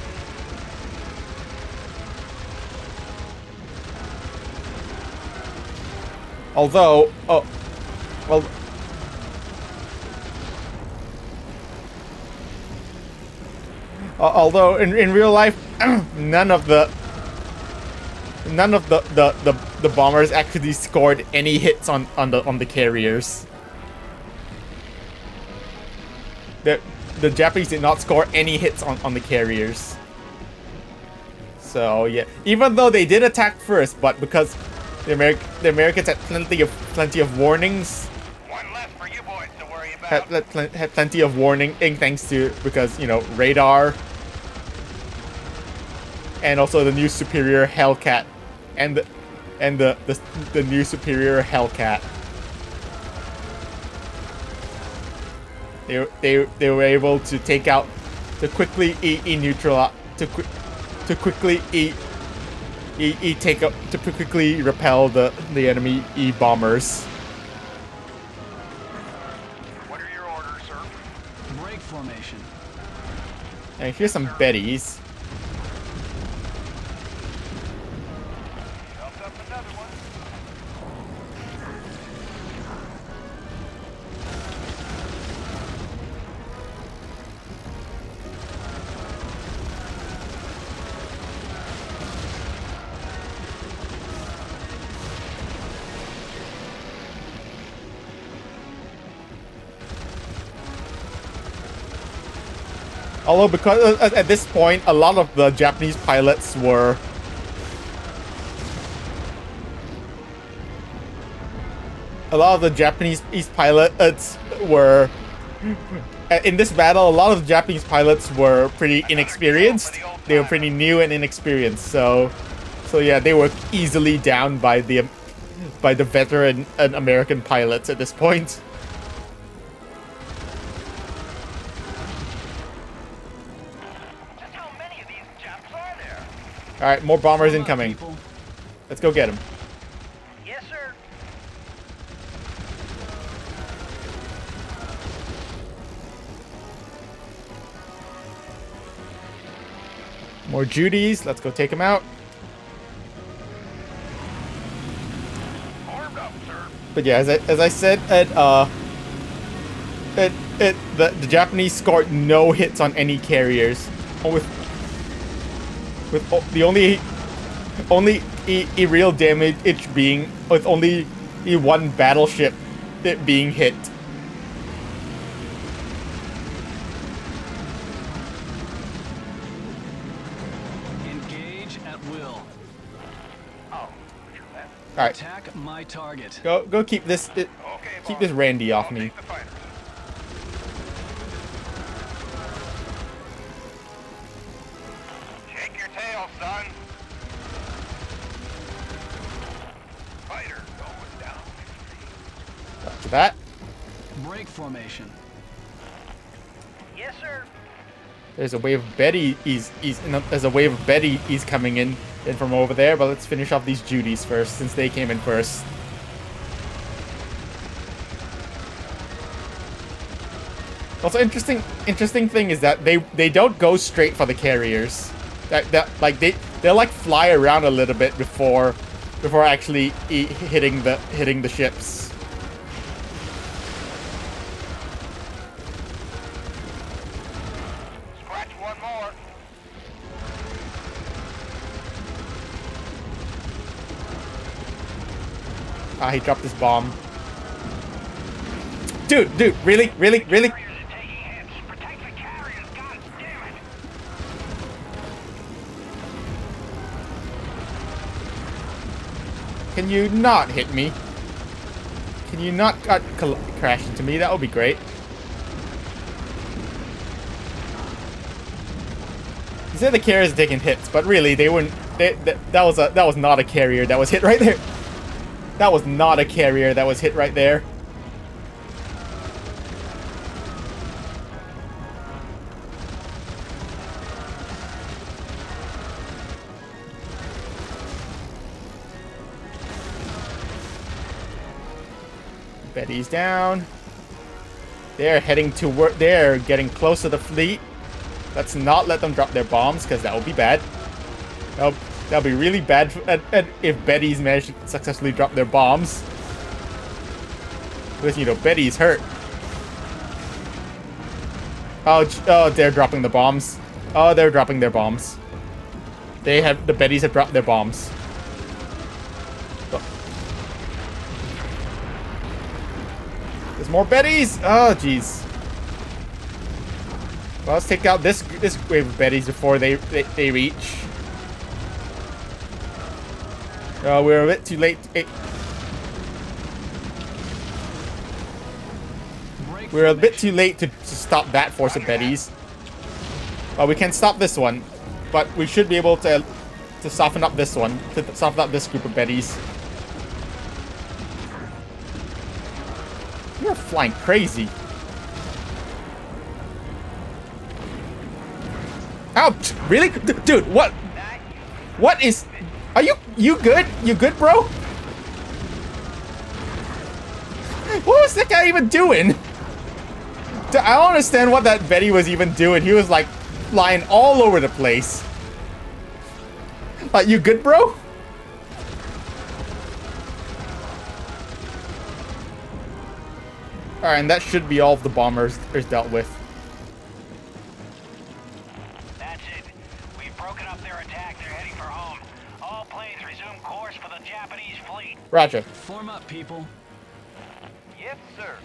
Although, although in real life, none of the bombers actually scored any hits on the carriers. The Japanese did not score any hits on the carriers. So yeah, even though they did attack first, but because the Americans had plenty of warnings.
One left for you boys to worry about.
Had plenty of warning thanks to, because, you know, radar, and also the new superior Hellcat, and the new superior Hellcat. They were able to take out, to quickly quickly repel the enemy bombers.
What are your orders, sir?
Break formation.
And here's some Bettys.
Jumped up another one.
Although, because at this point, a lot of the Japanese pilots were in this battle. A lot of the Japanese pilots were pretty inexperienced. They were pretty new and inexperienced. So yeah, they were easily down by the veteran and American pilots at this point. All right, more bombers incoming. Let's go get them.
Yes, sir.
More Judies. Let's go take them out.
Armed up, sir.
But yeah, as I said, the Japanese scored no hits on any carriers, with the only real damage being with only one battleship being hit.
Engage at will.
Oh, sure that.
All right,
Attack my target.
go keep this Randy off me.
Take the fighters. Shake your tail, son. Fighter going down.
After that,
Break formation.
Yes, sir.
there's a wave of there's a wave of Betty's coming in from over there. But let's finish off these Judies first, since they came in first. Also, interesting thing is that they don't go straight for the carriers. Like they'll like fly around a little bit before actually hitting the ships. Ah, he dropped his bomb. Dude, really?
Carriers are taking hits. Protect the carriers, god damn it!
Can you not hit me? Can you not crash into me? That would be great. You said the carriers are taking hits, but really they wouldn't. That was not a carrier that was hit right there. That was not a carrier that was hit right there. Betty's down. They're heading to work. They're getting close to the fleet. Let's not let them drop their bombs, because that would be bad. That'll be really bad if Betty's managed to successfully drop their bombs. Because, you know, Betty's hurt. Oh, they're dropping the bombs. Oh, they're dropping their bombs. The Bettys have dropped their bombs. There's more Bettys! Oh, jeez. Well, let's take out this wave of Bettys before they reach. Oh, we're a bit too late. We're a bit too late to stop that force of Bettys. Well, we can stop this one, but we should be able to soften up this one, to soften up this group of Bettys. You're flying crazy. Ouch! Really? Dude, what? What is... Are you good? You good, bro? What was that guy even doing? I don't understand what that Betty was even doing. He was like flying all over the place. Like, you good, bro? Alright, and that should be all of the bombers is dealt with.
That's it. We've broken up their attack. They're heading for home. All planes resume course for the Japanese fleet.
Roger.
Form up, people.
Yes, sir.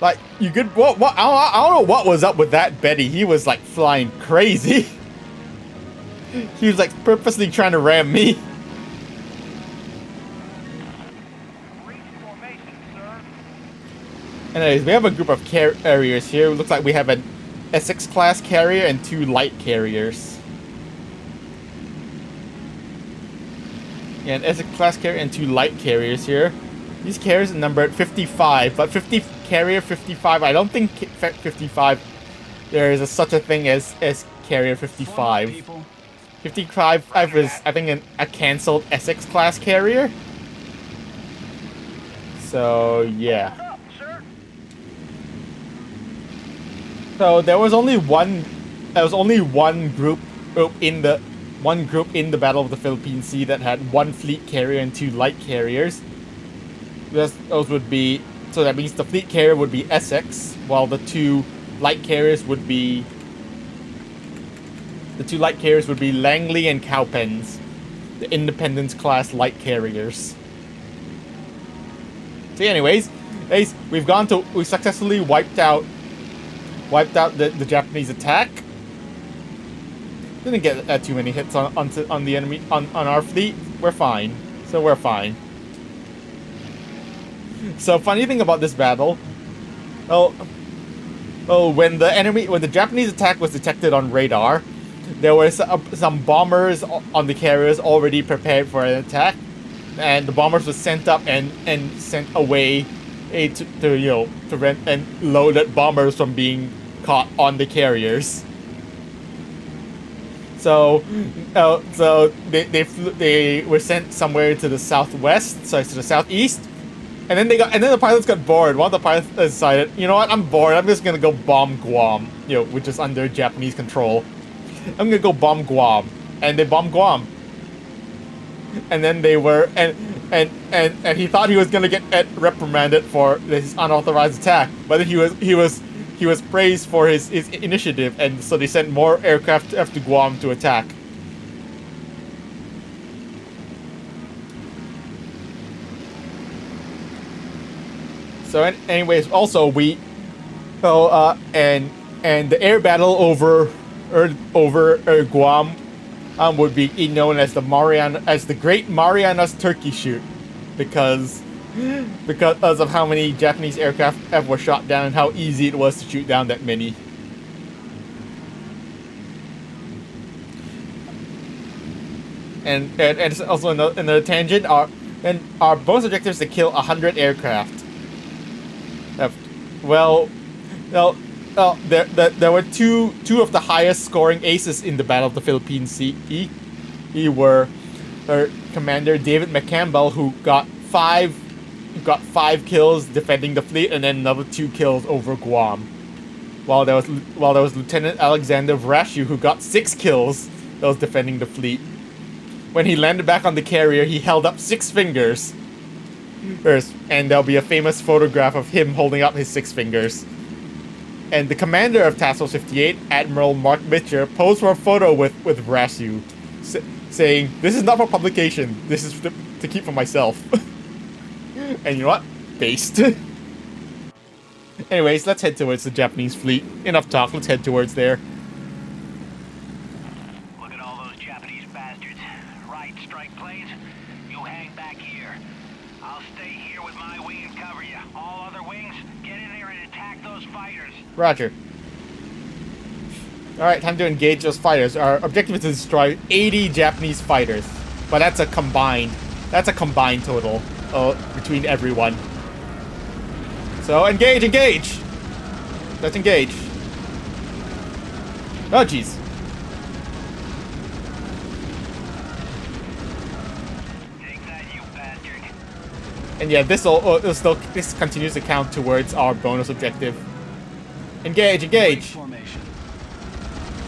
Like, you good? What? I don't know what was up with that Betty. He was like flying crazy. He was like purposely trying to ram me.
Reach formation, sir.
Anyways, we have a group of carriers here. It looks like we have an Essex class carrier and 2 light carriers. Yeah, an Essex class carrier and 2 light carriers here. These carriers are numbered 55, but carrier 55. I don't think 55. There is such a thing as carrier 55. 55 is, I think, a cancelled Essex class carrier. So yeah. So there was only one group in the Battle of the Philippine Sea that had 1 fleet carrier and 2 light carriers. Those would be, so that means the fleet carrier would be Essex, while the 2 light carriers would be Langley and Cowpens, the Independence class light carriers. So anyways, we successfully wiped out the Japanese attack. Didn't get too many hits on the enemy on our fleet. We're fine. So we're fine. So funny thing about this battle, when the Japanese attack was detected on radar, there were some bombers on the carriers already prepared for an attack, and the bombers were sent up and sent away to prevent and loaded bombers from being caught on the carriers. So they were sent somewhere to the southwest, sorry, to the southeast. And then the pilots got bored. One of the pilots decided, you know what, I'm bored. I'm just gonna go bomb Guam, which is under Japanese control. I'm gonna go bomb Guam, and they bombed Guam. And then they were, and he thought he was gonna get reprimanded for his unauthorized attack, but then he was praised for his initiative, and so they sent more aircraft after Guam to attack. So, anyways, also and the air battle over Guam would be known as the Great Marianas Turkey Shoot, because of how many Japanese aircraft were shot down and how easy it was to shoot down that many. And also another tangent. Our bonus objective is to kill 100 aircraft. There were two of the highest scoring aces in the Battle of the Philippine Sea. Were Commander David McCampbell, who got five kills defending the fleet, and then another 2 kills over Guam. While there was Lieutenant Alexander Vrashu, who got 6 kills that was defending the fleet. When he landed back on the carrier, he held up 6 fingers. And there'll be a famous photograph of him holding up his 6 fingers. And the commander of Task Force 58, Admiral Mark Mitcher, posed for a photo with Vrashu, saying, "This is not for publication. This is to keep for myself." And you know what? Based. Anyways, let's head towards the Japanese fleet. Enough talk, let's head towards there.
Look at all those Japanese bastards. Right, strike planes. You hang back here. I'll stay here with my wing and cover you. All other wings, get in there and attack those fighters.
Roger. Alright, time to engage those fighters. Our objective is to destroy 80 Japanese fighters. But that's a combined total between everyone. So engage! Let's engage. Oh jeez.
Take that, you bastard.
And yeah, this continues to count towards our bonus objective. Engage!
Formation.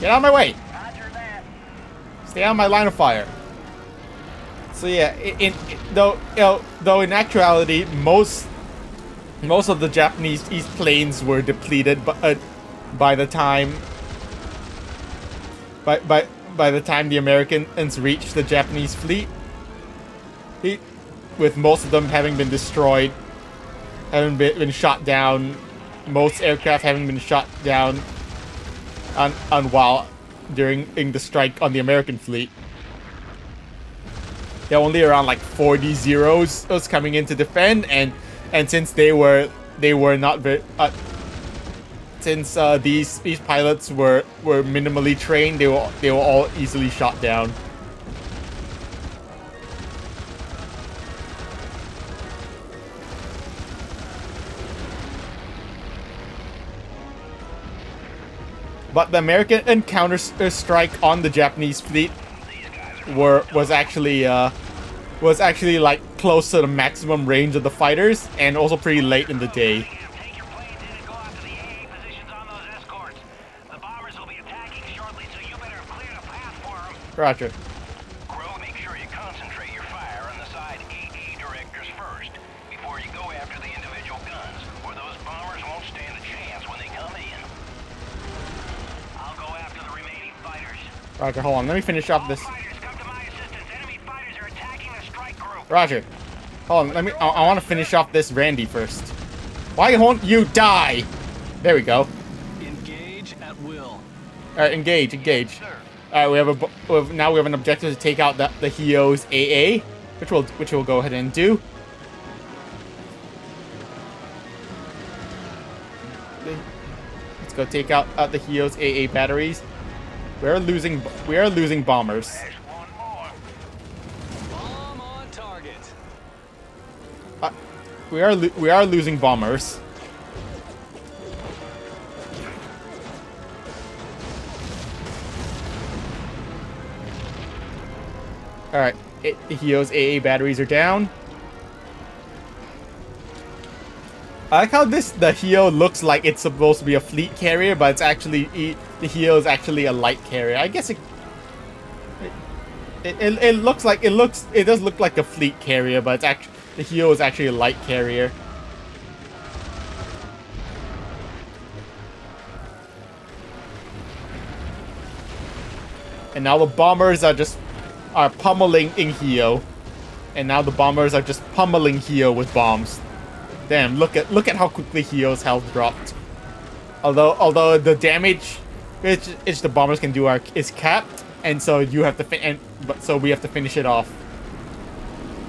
Get out of my way!
Roger that.
Stay out of my line of fire. So yeah, though in actuality, most of the Japanese East planes were depleted, by the time the Americans reached the Japanese fleet, with most of them having been destroyed, having been shot down, most aircraft having been shot down during the strike on the American fleet. There were only around like 40 Zeros was coming in to defend, and since they were not very since these pilots were minimally trained, they were all easily shot down. But the American counter strike on the Japanese fleet was actually like close to the maximum range of the fighters, and also pretty late in the day.
Take your planes in and go out to the AA positions on those escorts. The bombers will be attacking shortly, so you better clear the path for them.
Roger.
Crow, make sure you concentrate your fire on the side AA directors first, before you go after the individual guns, or those bombers won't stand a chance when they come in. I'll go after the remaining fighters.
Roger, hold on. Let me finish off this.
Fighters, come to my assistance. Enemy fighters are attacking the strike group.
Roger. Hold on. I want to finish off this Randy first. Why won't you die? There we go.
Engage at will.
Alright, engage. Alright, now we have an objective to take out the Hio's AA, which we'll go ahead and do. Let's go take out the Hio's AA batteries. We are losing bombers.
There's one more.
Bomb on target.
We are losing bombers. Alright, Hio's AA batteries are down. I like how the Hio looks like it's supposed to be a fleet carrier, but it's actually the Hio is actually a light carrier. I guess it does look like a fleet carrier, but it's actually the Hio is actually a light carrier. And now the bombers are pummeling in Hio. And now the bombers are just pummeling Hio with bombs. Damn, look at how quickly Hio's health dropped. Although the damage which the bombers can do is capped, and so you have to so we have to finish it off,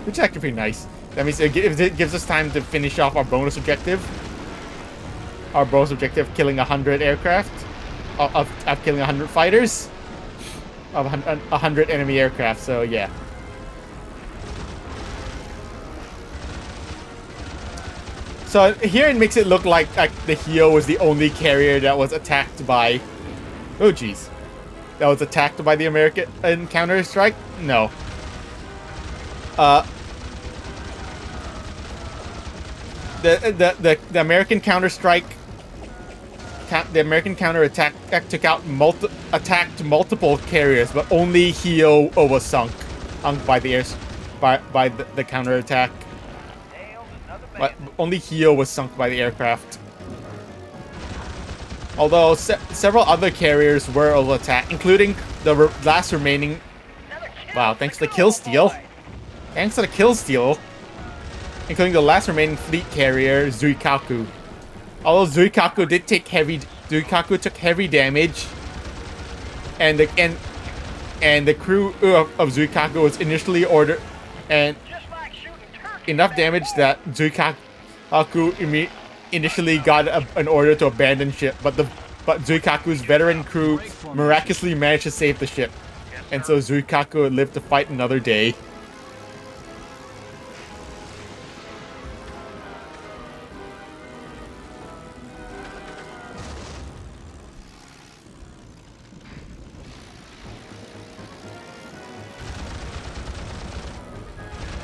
which is actually pretty nice. That means it gives us time to finish off our bonus objective. Our bonus objective, killing 100 aircraft, of killing 100 fighters, of 100 enemy aircraft. So yeah. So here it makes it look like the Hio was the only carrier that was attacked by... Oh jeez. That was attacked by the American counter-strike? No. The American counter-strike... The American counter-attack took out attacked multiple carriers, but only Hio was sunk by the the counter-attack. But only Hio was sunk by the aircraft. Although several other carriers were also attacked, including the last remaining... Wow, thanks to the kill steal. Thanks to the kill steal. Including the last remaining fleet carrier, Zuikaku. Although Zuikaku took heavy damage, and the crew of Zuikaku was initially ordered, and enough damage that Zuikaku initially got an order to abandon ship, but Zuikaku's veteran crew miraculously managed to save the ship, and so Zuikaku lived to fight another day.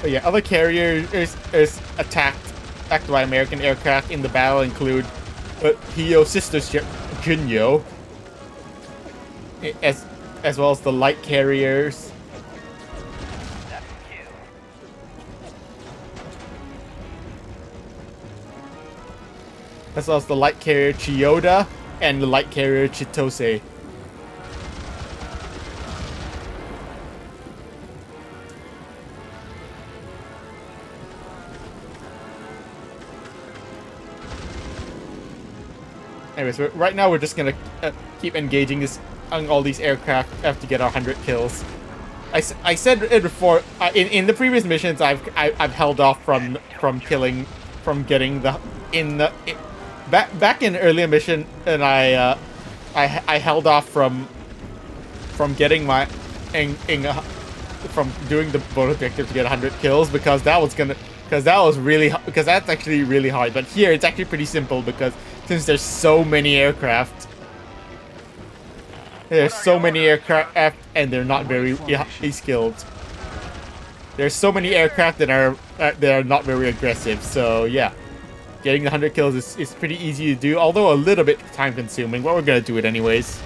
But yeah, other carriers is attacked by American aircraft in the battle include Hio's sister ship, Junyo, as well as the light carriers. As well as the light carrier Chiyoda and the light carrier Chitose. Anyways, right now we're just gonna keep engaging on all these aircraft after to get 100 kills. I said it before in the previous missions. I've held off from getting back in earlier mission, and I held off from getting from doing the bonus objective to get 100 kills because that's actually really hard. But here it's actually pretty simple because since there's so many aircraft. There's so many aircraft and they're not very skilled. There's so many aircraft that are not very aggressive. So yeah, getting the 100 kills is pretty easy to do, although a little bit time consuming, but we're gonna do it anyways.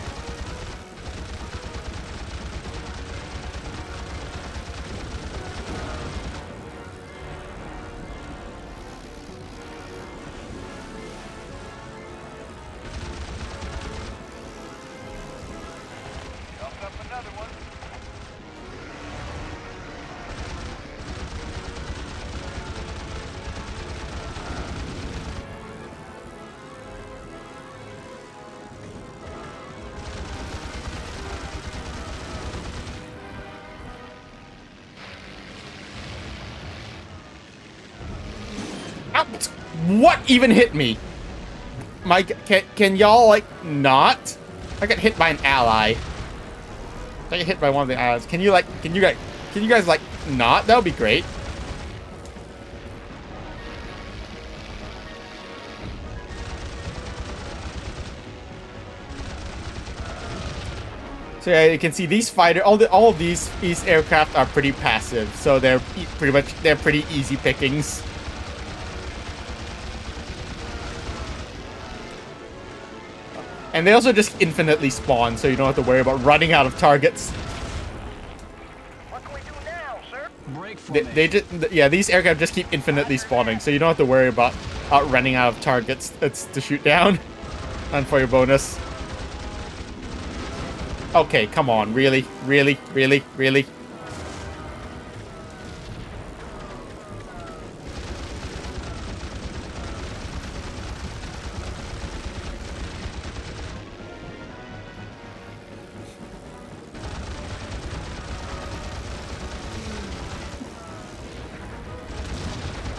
What even hit me? Can y'all like not? I got hit by an ally. I got hit by one of the allies. Can you guys like not? That would be great. So yeah, you can see these all of these aircraft are pretty passive, so they're pretty easy pickings. And they also just infinitely spawn, so you don't have to worry about running out of targets.
What can we do now, sir?
Break for
these aircraft just keep infinitely spawning, so you don't have to worry about running out of targets to shoot down. And for your bonus. Okay, come on, really?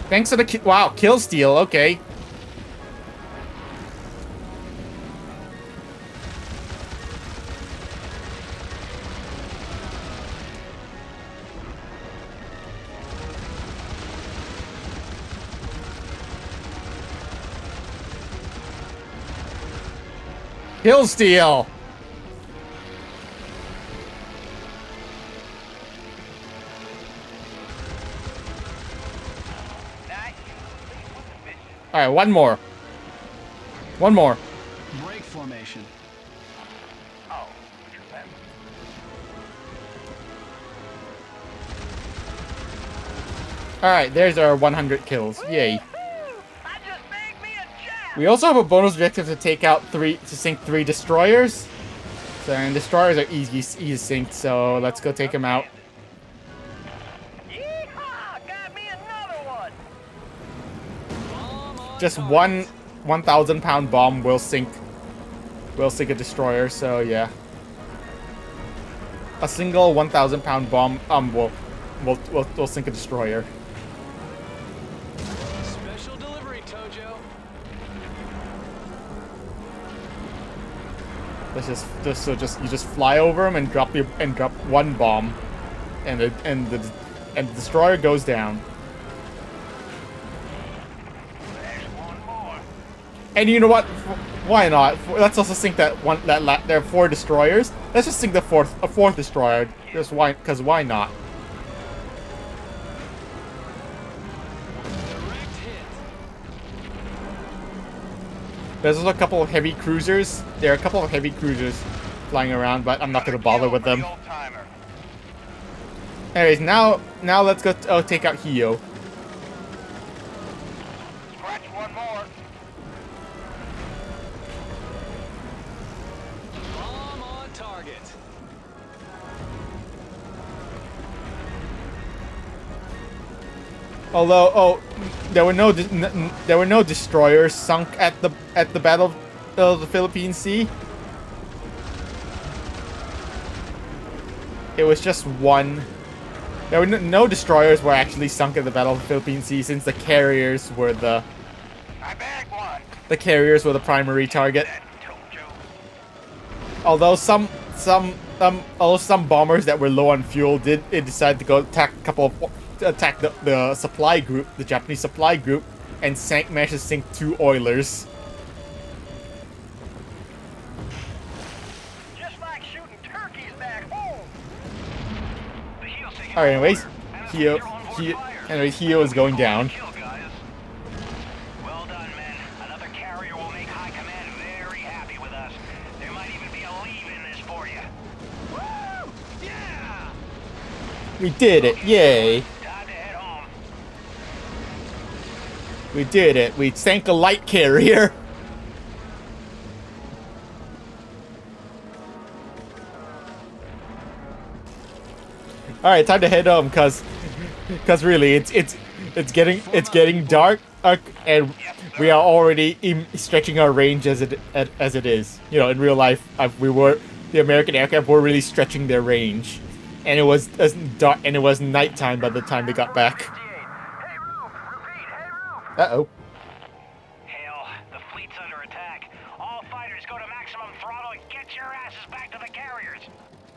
Thanks for the wow, kill steal. Okay. Kill steal. All right, one more. One more.
Break formation.
Oh, true that.
All right, there's our 100 kills. Yay.
I just made me a jab.
We also have a bonus objective to take out sink 3 destroyers. So, and destroyers are easy to sink, so let's go take them out.
Yeehaw! Got me another one.
Bomb on
Just
target.
one 1,000-pound bomb will sink a destroyer, so yeah. A single 1,000-pound bomb will sink a destroyer.
Special delivery, Tojo.
You just fly over them and drop one bomb, and the destroyer goes down.
There's one more.
And you know what? Why not? Let's also sink there are 4 destroyers. Let's just sink a fourth destroyer. Just why? Because why not?
Direct hit.
There's also a couple of heavy cruisers. There are a couple of heavy cruisers flying around, but I'm not gonna bother with them. Anyways, now let's go take out Hio.
Scratch one more.
Bomb on target.
Although, there were no destroyers sunk at the Battle of the Philippine Sea. It was just one. There were no destroyers were actually sunk at the Battle of the Philippine Sea, since the carriers were the primary target. Although some bombers that were low on fuel did decide to go attack the supply group, the Japanese supply group, and managed to sink 2 oilers.
Just like shooting turkeys back home.
Alright, anyways, Hio is going down.
Well done, men. Another carrier will make High Command very happy with us. There might even be a leave in this for you. Woo! Yeah!
We did it, yay!
Time to head home.
We did it. We sank a light carrier. All right, time to head home, cause really, it's getting dark, and we are already stretching our range as it is. You know, in real life, the American aircraft were really stretching their range, and it was dark, and it was nighttime by the time they got back.
Hey, Roof! Repeat, hey, Roof!
Uh-oh.
Hell, the fleet's under attack. All fighters go to maximum throttle and get your asses back to the carriers.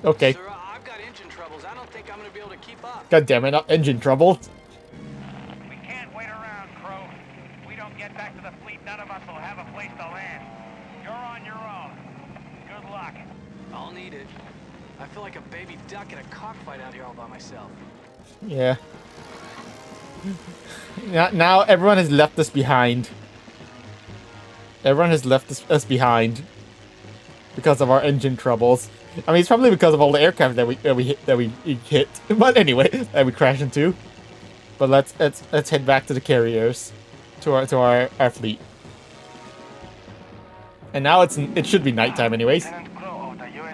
Okay.
Sir, I've got engine troubles. I don't think I'm gonna be able to keep up.
God damn it, not engine trouble.
We can't wait around, Crow. If we don't get back to the fleet, none of us will have a place to land. You're on your own. Good luck.
I'll need it. I feel like a baby duck in a cockfight out here all by myself.
Yeah. Now everyone has left us behind. Everyone has left us behind because of our engine troubles. I mean, it's probably because of all the aircraft that we hit. But anyway, that we crashed into. But let's head back to the carriers, to our fleet. And now it should be nighttime anyways.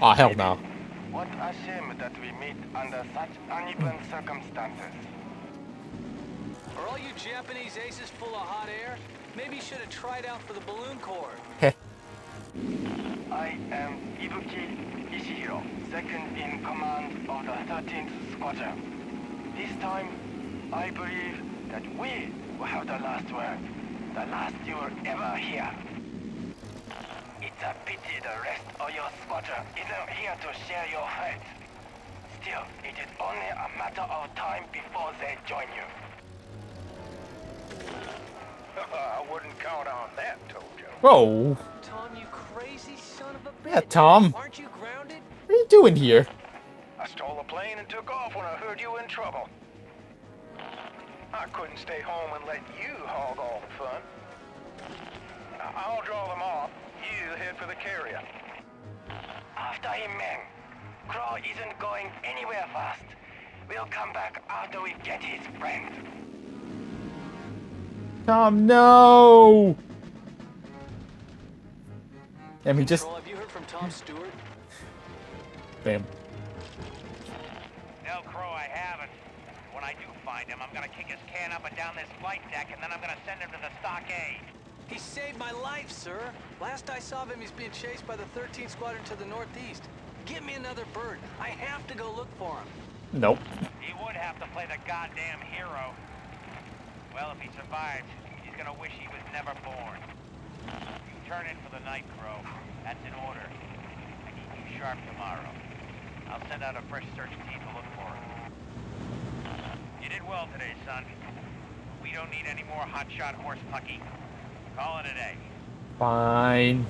Ah, hell no.
What a shame that we meet under such uneven circumstances.
Are all you Japanese aces full of hot air? Maybe you should have tried out for the balloon corps.
Heh.
I am Ibuki Ishihiro, second in command of the 13th Squadron. This time, I believe that we will have the last word. The last you will ever hear. It's a pity the rest of your squadron isn't here to share your fate. Still, it is only a matter of time before they join you. I wouldn't count on that, Tojo.
Whoa.
Tom, you crazy son of a bitch.
Yeah, Tom.
Aren't you grounded?
What are you doing here?
I stole a plane and took off when I heard you in trouble. I couldn't stay home and let you hog all the fun. I'll draw them off. You head for the carrier. After him, men. Crow isn't going anywhere fast. We'll come back after we get his friend.
Tom, no! And he just...
Patrol, have you heard from Tom Stewart?
Bam.
No, Crow, I haven't. When I do find him, I'm gonna kick his can up and down this flight deck, and then I'm gonna send him to the stockade.
He saved my life, sir. Last I saw of him, he's being chased by the 13th Squadron to the northeast. Get me another bird. I have to go look for him.
Nope.
He would have to play the goddamn hero. Well, if he survives, he's gonna wish he was never born. You turn in for the night, Crow. That's in order. I need you sharp tomorrow. I'll send out a fresh search team to look for him. You did well today, son. We don't need any more hotshot horse pucky. Call it a day.
Fine.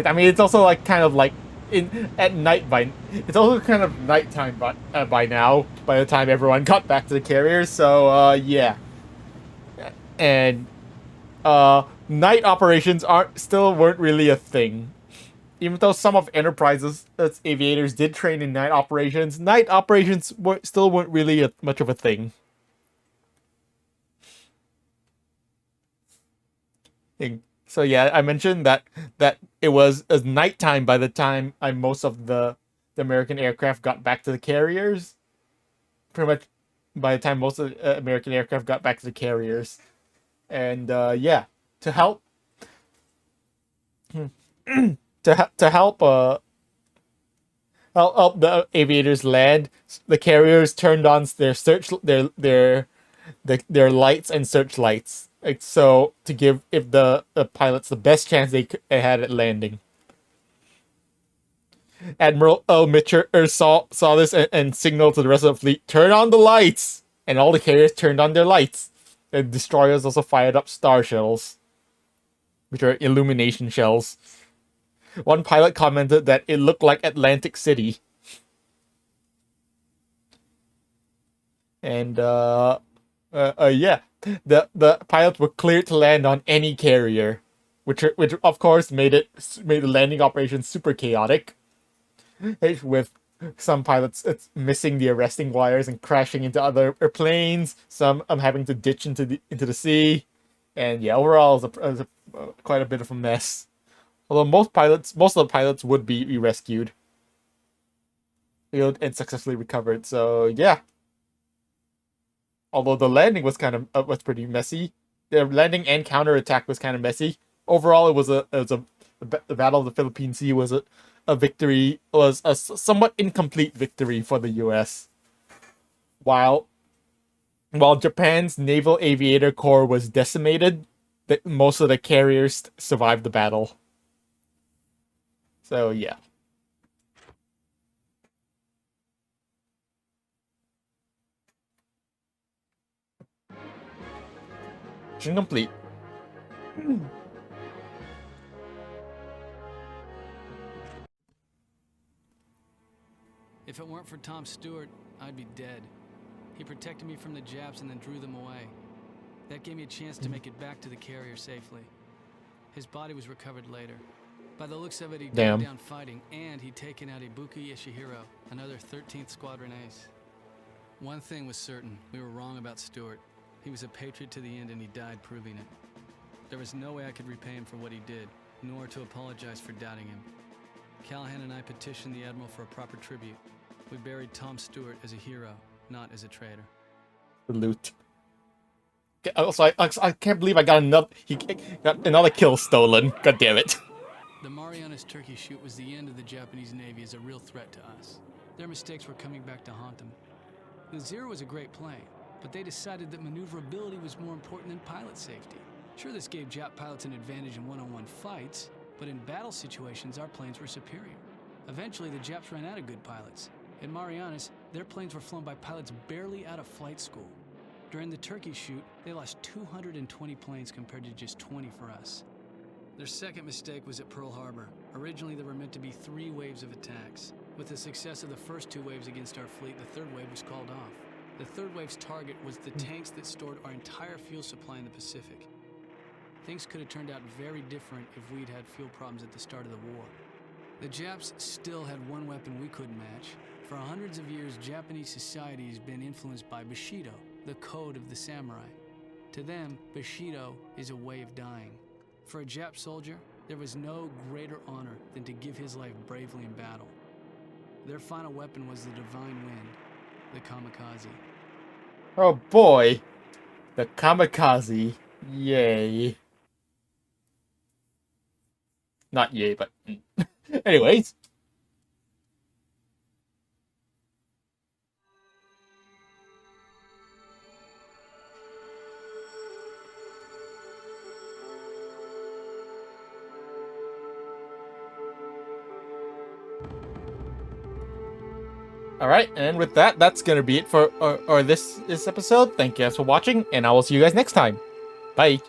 I mean, it's also like kind of like at night it's also kind of nighttime by now. By the time everyone got back to the carriers, so yeah. And night operations weren't really a thing. Even though some of Enterprise's aviators did train in night operations still weren't really much of a thing. So yeah, I mentioned that it was nighttime by the time most of the American aircraft got back to the carriers. Pretty much by the time most of the American aircraft got back to the carriers. And yeah, to help help the aviators land, the carriers turned on their lights and searchlights, like, so to give the pilots the best chance they had at landing. Admiral Mitchell saw this and signaled to the rest of the fleet, "Turn on the lights!" And all the carriers turned on their lights. The destroyers also fired up star shells, which are illumination shells. One pilot commented that it looked like Atlantic City. And yeah, the pilots were cleared to land on any carrier, which of course made the landing operation super chaotic, with some pilots missing the arresting wires and crashing into other airplanes. Some having to ditch into the sea, and yeah, overall it was quite a bit of a mess. Although most of the pilots would be rescued, and successfully recovered. So yeah. Although the landing was was pretty messy, the landing and counterattack was kind of messy. Overall, the Battle of the Philippine Sea was a victory, was a somewhat incomplete victory for the U.S. While Japan's Naval Aviator Corps was decimated, most of the carriers survived the battle. So yeah. Mission complete.
If it weren't for Tom Stewart, I'd be dead. He protected me from the Japs and then drew them away. That gave me a chance to make it back to the carrier safely. His body was recovered later. By the looks of it, he'd gone down fighting, and he'd taken out Ibuki Ishihiro, another 13th Squadron ace. One thing was certain, we were wrong about Stewart. He was a patriot to the end, and he died proving it. There was no way I could repay him for what he did, nor to apologize for doubting him. Callahan and I petitioned the Admiral for a proper tribute. We buried Tom Stewart as a hero, not as a traitor.
Salute. Also, I can't believe he got another kill stolen. God damn it.
The Marianas Turkey shoot was the end of the Japanese Navy as a real threat to us. Their mistakes were coming back to haunt them. The Zero was a great plane. but they decided that maneuverability was more important than pilot safety. Sure, this gave Jap pilots an advantage in one-on-one fights, but in battle situations, our planes were superior. Eventually, the Japs ran out of good pilots. In Marianas, their planes were flown by pilots barely out of flight school. During the Turkey shoot, they lost 220 planes compared to just 20 for us. Their second mistake was at Pearl Harbor. Originally, there were meant to be 3 waves of attacks. With the success of the first 2 waves against our fleet, the third wave was called off. The third wave's target was the tanks that stored our entire fuel supply in the Pacific. Things could have turned out very different if we'd had fuel problems at the start of the war. The Japs still had one weapon we couldn't match. For hundreds of years, Japanese society has been influenced by Bushido, the code of the samurai. To them, Bushido is a way of dying. For a Jap soldier, there was no greater honor than to give his life bravely in battle. Their final weapon was the divine wind, the kamikaze.
Oh boy. The kamikaze. Yay. Not yay, but... Anyways. Alright, and with that, that's gonna be it for this episode. Thank you guys for watching, and I will see you guys next time. Bye.